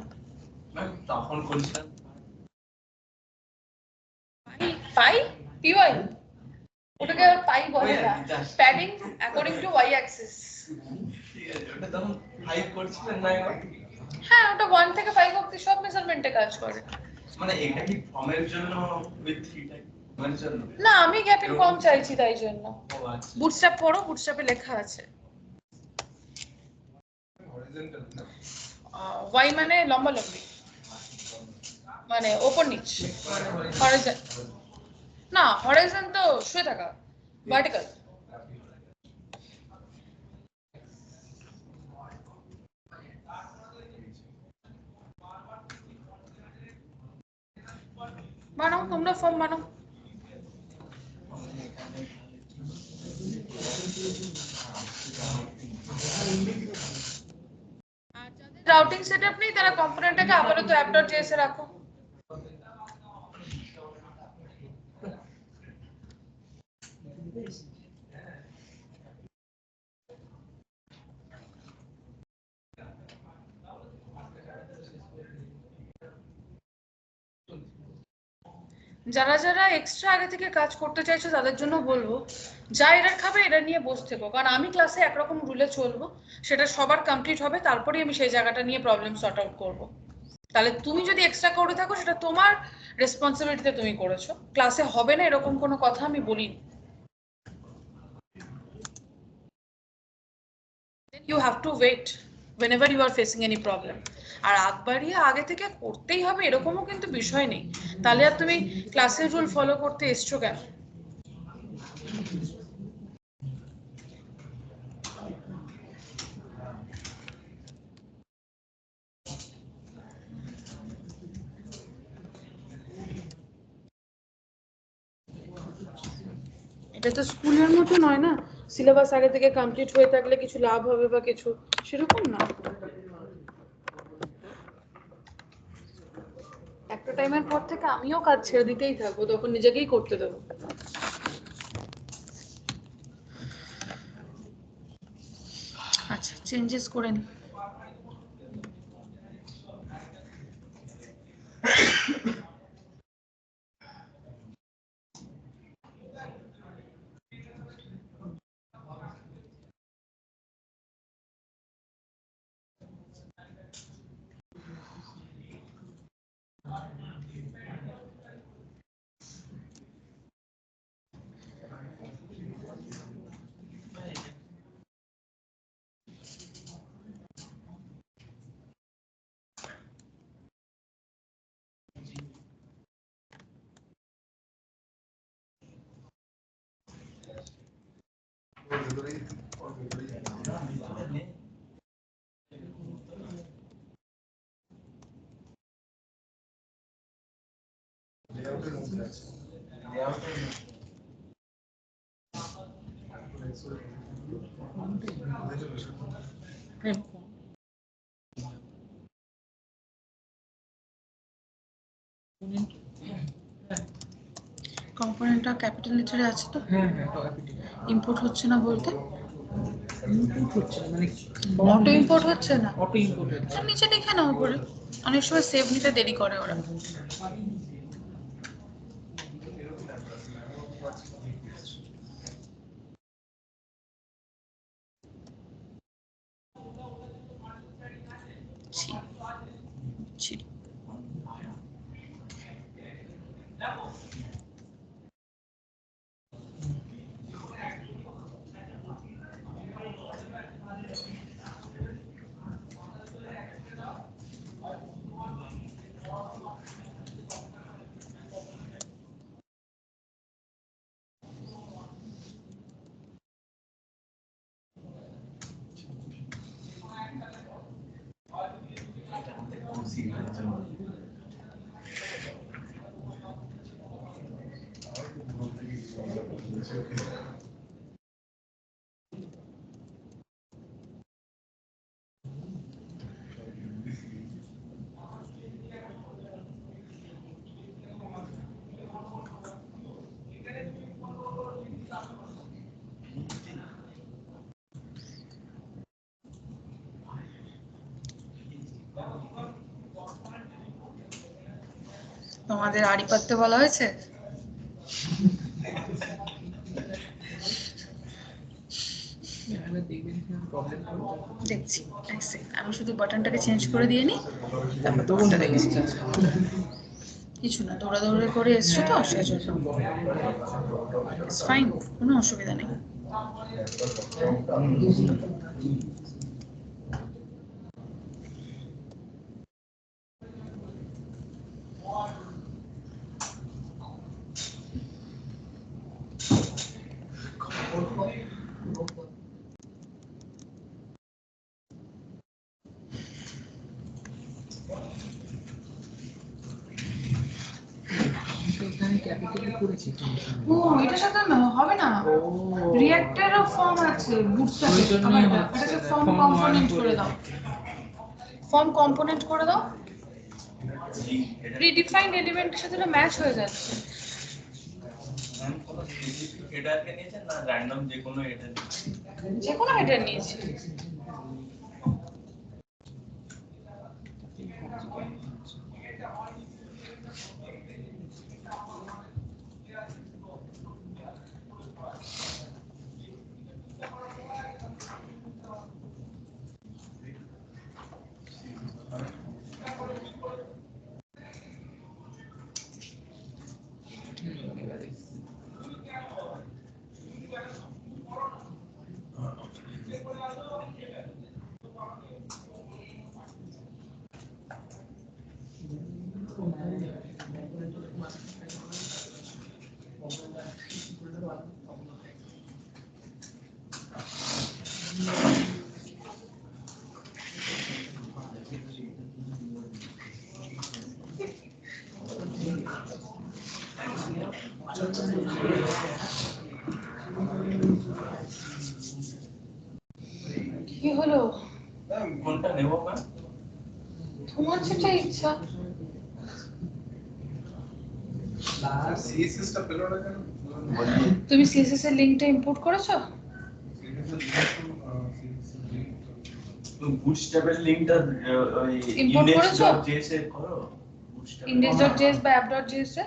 E: তখন করেছিলাম
A: পাই পিওয়াই, ওটাকে আর পাই বলে না, padding according to Y axis.
E: ঠিক আছে, ওটা তখন 5 করছিলেন না একবার?
A: হ্যাঁ, ওটা 1 থেকে 5 অবধি সব মেজারমেন্টে কাজ করে।
E: মানে এটা কি ফর্মের জন্য উইথ 3 টাইপ এর জন্য?
A: না, আমি গ্যাপিং কম চাইছি তাই জন্য।
E: ও আচ্ছা,
A: বুটস্ট্র্যাপ পড়ো, বুটস্ট্র্যাপে লেখা আছে ওয়াই মানে লম্বা লম্বি, মানে ওপর নিচ। হরাইজন না, হরাইজন তো শুয়ে থাকা, ভার্টিক্যাল। বানাও তোমরা ফর্ম বানাও। আর যাদের রাউটিং সেটআপ নেই তারা কম্পোনেন্টটাকে আপাতত app.js এ রাখো। যারা যারা এক্সট্রা আগে থেকে কাজ করতে চাইছো তাদের জন্য বলবো, যা এরার খাবে এটা নিয়ে বসে থেকো, কারণ আমি ক্লাসে একরকম রুলে চলবো, সেটা সবার কমপ্লিট হবে, তারপরেই আমি সেই জায়গাটা নিয়ে প্রবলেম সর্ট আউট করবো। তাহলে তুমি যদি এক্সট্রা করে থাকো সেটা তোমার রেসপন্সিবিলিটিতে তুমি করেছো, ক্লাসে হবে না এরকম কোনো কথা আমি বলিনি। You have to wait whenever you are facing any problem. আর আগবাড়িয়ে আগে থেকে করতেই হবে এরকমও কিন্তু বিষয় নেই, তাহলে আর তুমি ক্লাসের রুল ফলো করতে এসছো কেন? এটা তো স্কুলের মতো নয় না, সিলেবাস আগে থেকে কমপ্লিট হয়ে থাকলে কিছু লাভ হবে বা কিছু, সেরকম না। একটা টাইমের পর থেকে আমিও কাজ ছেড়ে দিতেই থাকবো, তখন নিজেকেই করতে দেবো। আচ্ছা, চেঞ্জেস করে নি।
D: ভিতরেই ওর ভিতরেই লেআউটের মধ্যে আছে লেআউটের
A: কম্পোনেন্টটা ক্যাপিটাল লেটারে আছে তো?
C: হ্যাঁ হ্যাঁ ক্যাপিটাল
A: ইম্পোর্ট হচ্ছে না বলতে?
C: ইম্পোর্ট হচ্ছে না, মানে
A: অটো ইম্পোর্ট হচ্ছে না?
C: অটো ইম্পোর্ট হচ্ছে।
A: আর নিচে লিখে নাও করে, অনেক সময় সেভ নিতে দেরি করে ওরা। ছি, ছি। তোমাদের আড়ি পাততে বলা হয়েছে? দেখছি, আমি শুধু বাটনটাকে চেঞ্জ করে দিয়ে নি, তারপর তোমারটা দেখছি। কিছু না, দৌড়াদৌড়ি করে এসছো তো সেজন্য। ফাইন, কোনো অসুবিধা নেই। ও এটা সাথে না হবে না, রিঅ্যাক্টরের ফর্ম আছে, বুটস্ট্র্যাপ আবার এটাকে ফর্ম কম্পোনেন্ট করে দাও, ফর্ম কম্পোনেন্ট করে দাও। প্রিডিফাইন্ড এলিমেন্টের সাথে এটা ম্যাচ হয়ে যাচ্ছে।
E: হেডারকে নিয়েছেন না র্যান্ডম যে কোনো হেডার?
A: যে কোনো হেডার নিয়েছি। কি হলো?
E: কোনটা নেব না?
A: তোমার যেটা ইচ্ছা।
D: সিএসএস টা পেলো না কেন?
A: তুমি সিএসএস এর লিংকটা ইম্পোর্ট করেছো?
E: তো বুটস্ট্র্যাপের লিংকটা ওই
A: Import করেছো?
E: index.js এ করো।
A: index.js বা app.js এ?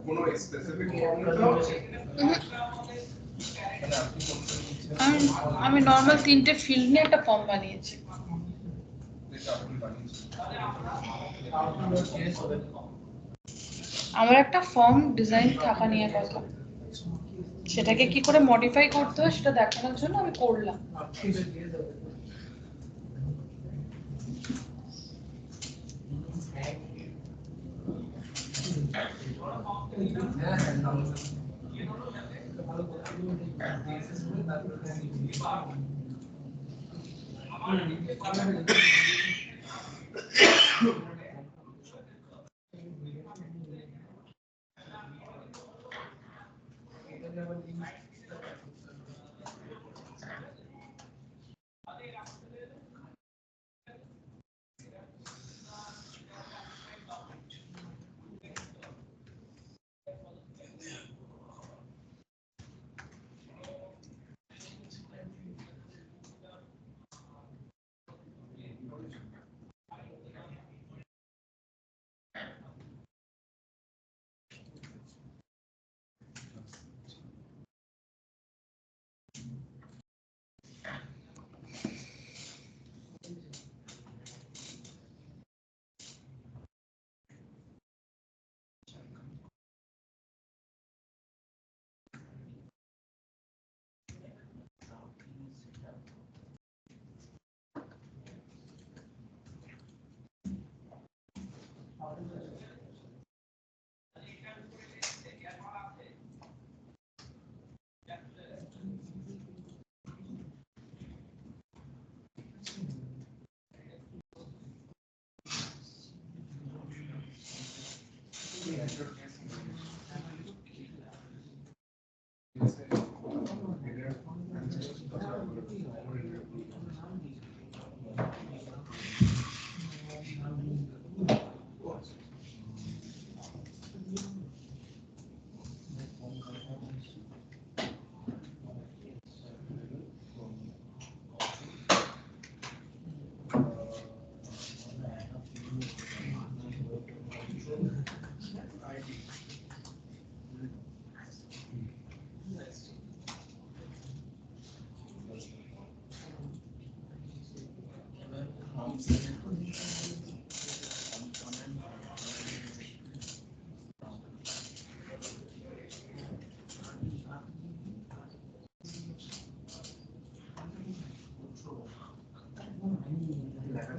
D: কোন স্পেসিফিক
A: আমি নর্মাল 3টে ফিল্ড নিয়ে একটা ফর্ম বানিয়েছি। আমার একটা ফর্ম ডিজাইন থাকা নিয়ে কথা, সেটাকে কি করে মডিফাই করতে হয় সেটা দেখানোর জন্য আমি করলাম।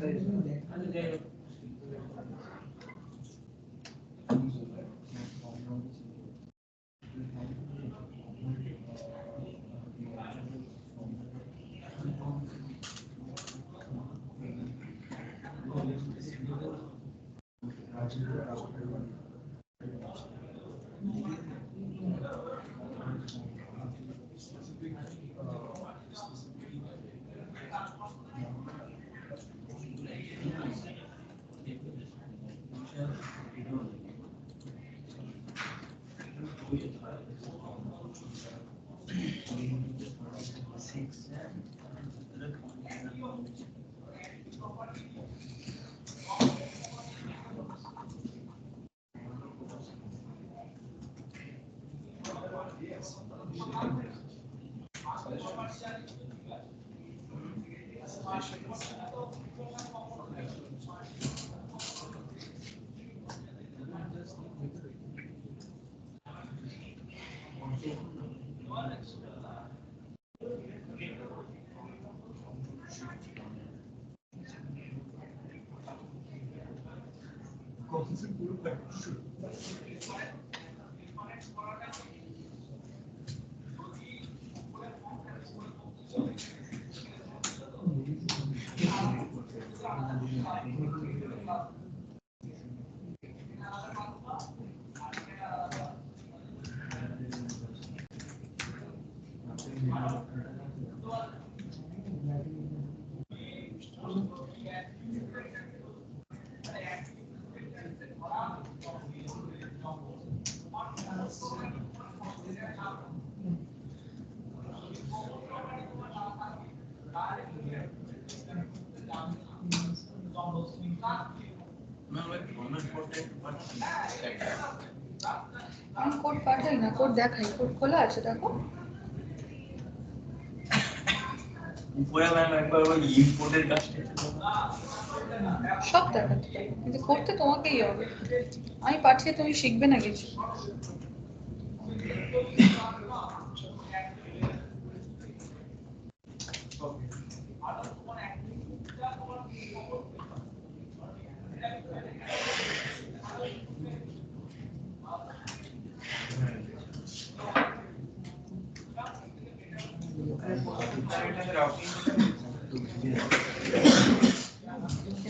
A: আমি কোড পাঠাই না, কোড দেখাই, কোড খোলা আছে দেখো।
E: উপরে ম্যাম একবার ওই ইম্পোর্টের কাজটা
A: সব দেখাতে পারবো, কিন্তু করতে তোমাকেই হবে। আমি পাঠিয়ে তুমি শিখবে না কিছু।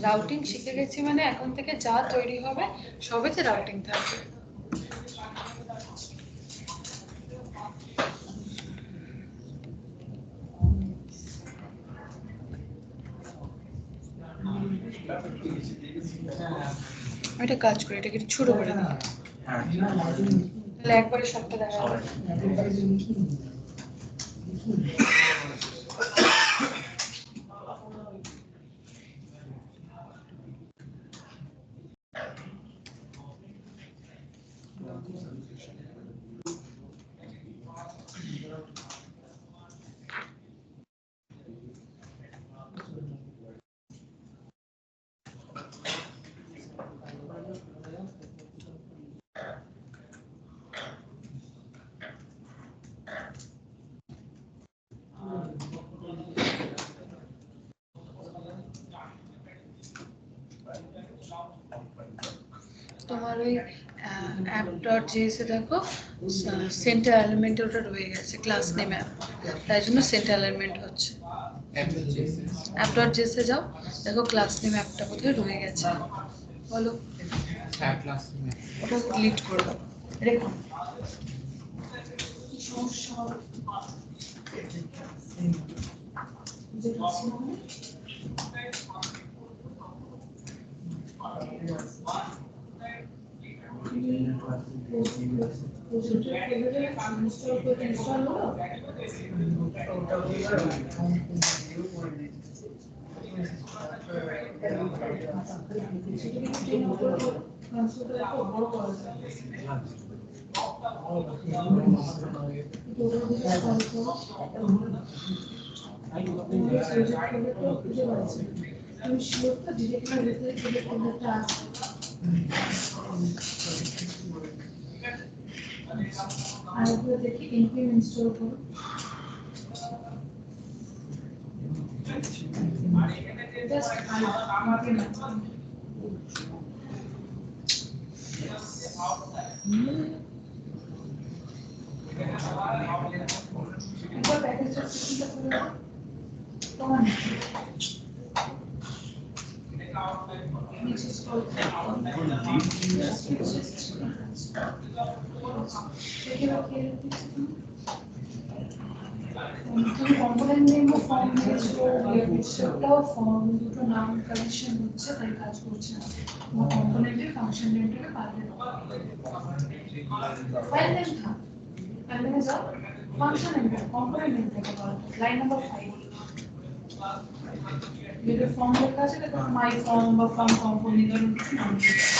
A: রাউটিং শিখে গেছি মানে এখন থেকে যা তৈরি হবে সবেতে রাউটিং থাকবে। একটা কাজ করি, এটাকে একটু ছোট করে দিই, তাহলে একবারে সবটা দেখা যাবে। তোমার ওই app.js এ দেখো সেন্টার এলিমেন্ট ওটা রয়ে গেছে, ক্লাস নেম অ্যাপ, তাই জন্য সেন্টার এলিমেন্ট হচ্ছে। app.js এ যাও, দেখো ক্লাস নেম অ্যাপটা কোথায় রয়ে গেছে, বলো। ওটা ডিলিট করে দাও, রেখো। দেখি npm ইনস্টল করো। Just marking it. একবার প্যাকেজটা সিস্টেমটা করে দাও। তোমার নিচে স্ক্রল তুমি কম্পোনেন্ট নেম ও ফর্ম দিয়েছো লিস্টটাও ফর্ম দুটো নাম কালেকশন হচ্ছে তাই কাজ করছে না তোমার কম্পোনেন্টের ফাংশন নেমটাকে পাল্টে দাও ফাইল নেম থাক ফাইল নেমে যাও ফাংশন নেম কম্পোনেন্ট নেম থেকে পাল্টে লাইন নাম্বার 5 যেটা ফর্ম লেখা আছে এটা মাই ফর্ম বা ফর্ম কম্পোনেন্ট এর কিছু নাম দিয়ে দাও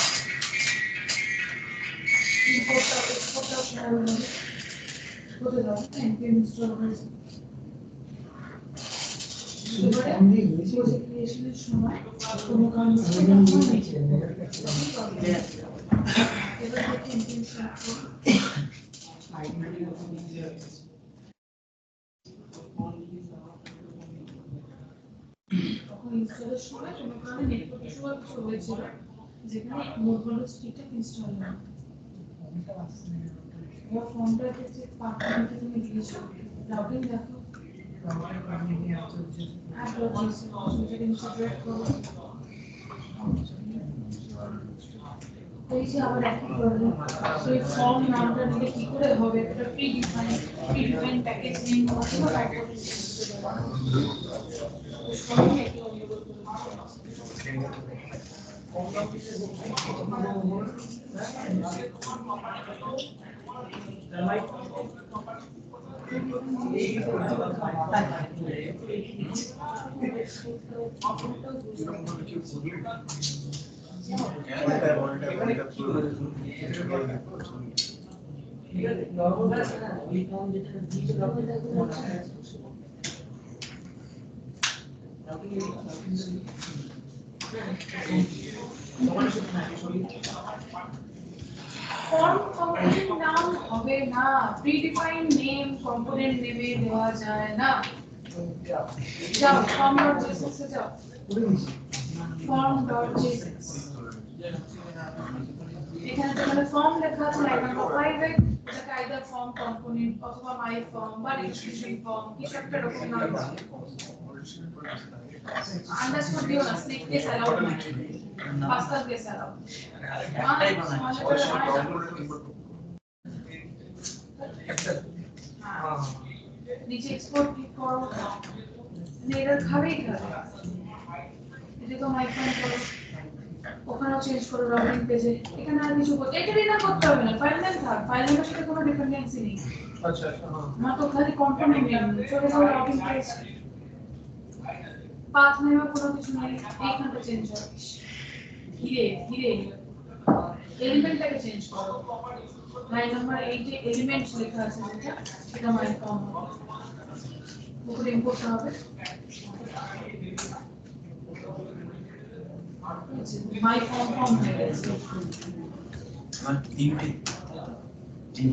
A: ইম্পোর্টটা এক্সপোর্টটা করে দাও npm ইনস্টল হয়েছে এবারে প্রজেক্ট ক্রিয়েশনের সময় কোনো কনস্ট্রাক্ট নেই এবার দেখি npm স্টার্ট করো তখন ইনস্টলের সময় কোনো কারণে নেটওয়ার্ক ইস্যু বা কিছু হয়েছিল যেখানে মোডগুলো স্টিকটা ইনস্টল হয় এবার ফর্মটা থেকে পার্টনারকে তুমি দিয়েছো রাউটিং দেখো এই যে আবার একই প্রবলেম সেই ফর্ম নামটা দিলে কি করে হবে এটা প্রি ডিফাইন প্যাকেজ নেম অথবা প্যাকেজ ফর্ম কম্পোনেন্ট নাম হবে না প্রিডিফাইন্ড নেম কম্পোনেন্ট নেমে দেওয়া যায় না যাও form.js এ যাও form.js এখানে তোমাদের ফর্ম লেখা আছে লাইন নাম্বার 5 এ যেটা আইদার ফর্ম কম্পোনেন্ট অথবা মাই ফর্ম বা রেজিস্ট্রেশন ফর্ম কিছু একটা রকম নাম আছে আন্ডারস্কোর দিও না স্নেক কেস অ্যালাউড না পাস্টার কেস অ্যালাউড একটাই বানায় নিচে এক্সপোর্ট ক্লিক করো এরর খাবেই খাবে এটা তো মাই ফর্ম করো ওখানেও চেঞ্জ করো রাউটিং পেজে এখানে আর কিছু করতে এটাই না করতে হবে না ফাইল নেম থাক ফাইল নেমের সাথে কোনো ডিপেন্ডেন্সি নেই
B: আচ্ছা আচ্ছা
A: না তো খালি কম্পোনেন্ট নেম চলে যাও রাউটিং পেজ পাথ নেমে কোনো কিছু নেই এইখানটা চেঞ্জ হবে ধীরে ধীরে এলিমেন্টটাকে চেঞ্জ করো লাইন নাম্বার 8 এ এলিমেন্টস লেখা আছে যেটা এটা মাই ফর্ম উপরে ইম্পোর্ট হবে মাই ফর্ম হয়ে গেছে
E: আমার তিনটে তিন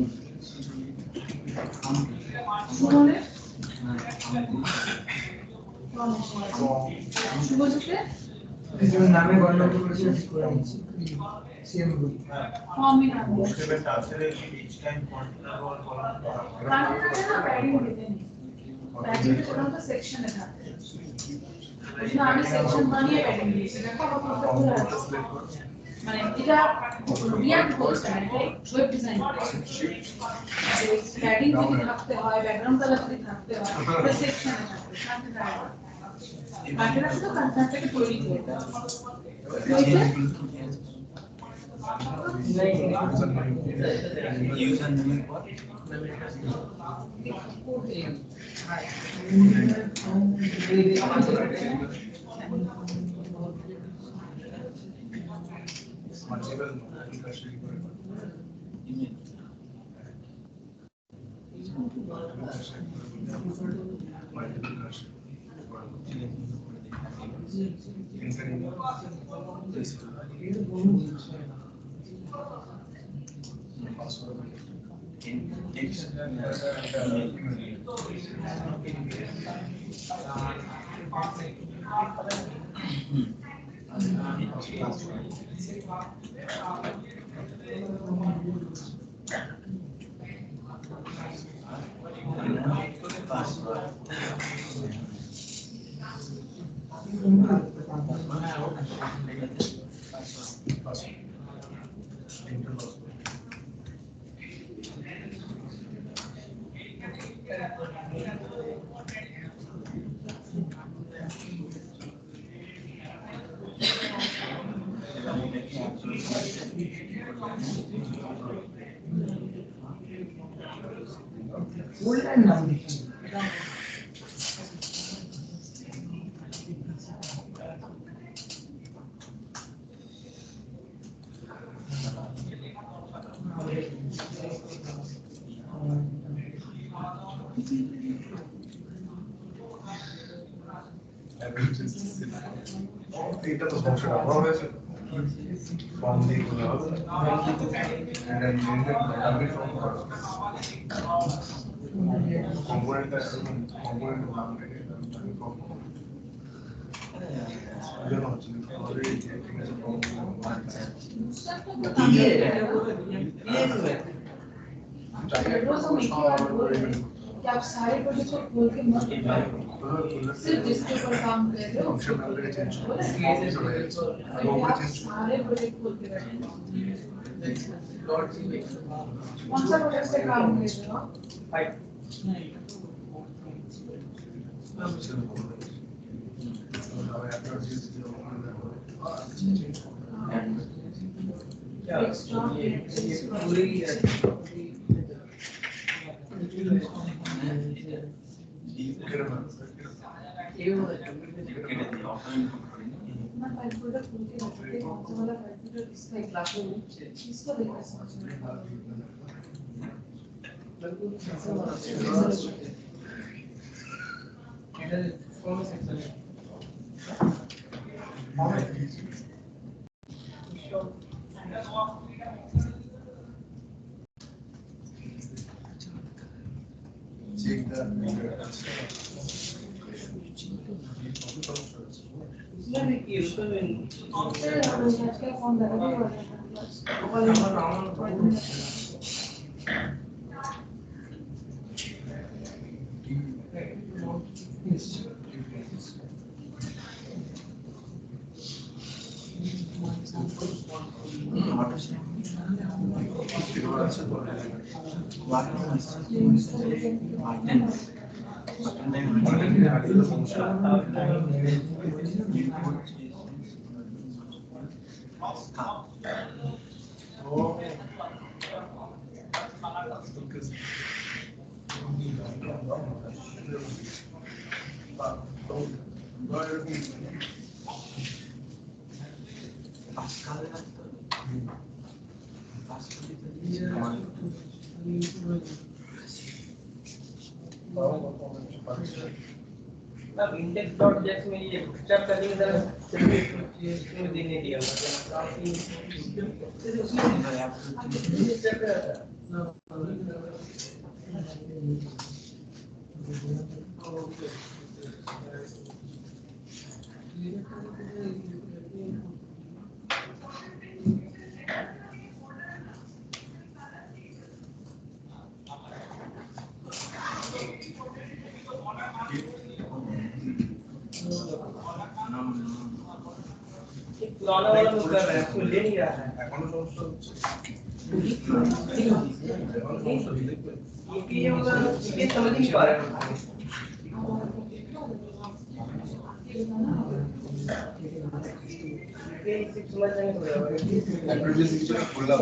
A: শুনলে শুভজিতে
C: जो नामे गणना করেছে ঠিক করে নিচ্ছি সেম রুল
A: ফর্মই নাম
F: সেভেন টাস্কের ইচ টাইম কন্ট্রোল কলাম
A: কারণটা না প্যাডিং দিতে নেই প্যাডিং এর জন্য তো সেকশনে থাকে ওইটা আমি সেকশন বানিয়ে প্যাডিং দিয়েছি দেখো আমার কোডটা খোলা আছে মানে এটা রিঅ্যাক্ট করছে না এটা ওয়েব ডিজাইন প্যাডিং যদি থাকতে হয় ব্যাকগ্রাউন্ড কালার যদি থাকতে হয় এটা সেকশনে থাকে শান্তি থাকে বাকিটা শুধু কন্টেন্টটাকে তৈরি করে দাও
E: ইউজার নেমের পর
D: মাল্টিপল কাস্টডি করে
E: ইমেল
D: মাল্টিপল কাস্টডি
C: ফোল্ডার নাম দেখি
D: এটা তো সমস্যা বড় হয়েছে ফর্ম দিয়ে করলে হবে কম্পোনেন্ট নাম রেখে
A: कि आप सारे प्रोजेक्ट को खोल के मत सिर्फ जिसके ऊपर काम कर रहे हो उसके ऊपर आप सारे प्रोजेक्ट खोल के बैठे कौन सा प्रोजेक्ट से काम कर रहे हो मैं कैलकुलेटर खोल के रखते हैं कौन सा वाला कैलकुलेटर इसका एक लाख है इसको देखना समझ में
D: check the
A: आजकल फोन लगा हुआ है
B: अब index.js में ये bootstrap का लिंक जरा सिर्फ देने दिया काफी पुराना वाला मुझ कर रहा है उसको ले नहीं रहा है
D: এখনো সমস্যা হচ্ছে
B: ये वाला ये समझ नहीं पा रहा है ये समझ नहीं हो रहा है
D: অ্যাডভার্টাইজ হিসেবে খুললাম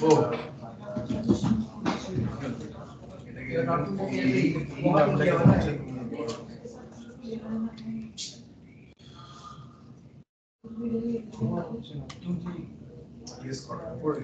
D: ও ইয়েস করার পরে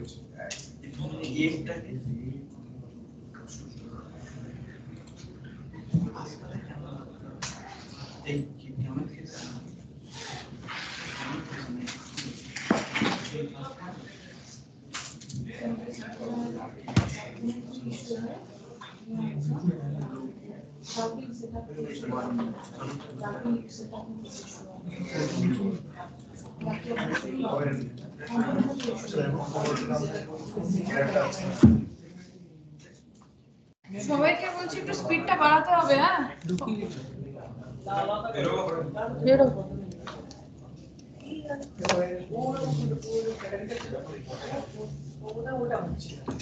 A: সবাইকে বলছি একটু স্পিডটা বাড়াতে হবে, হ্যাঁ বেরো।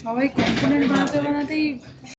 A: সবাই কম্পোনেন্ট বানাতে বানাতেই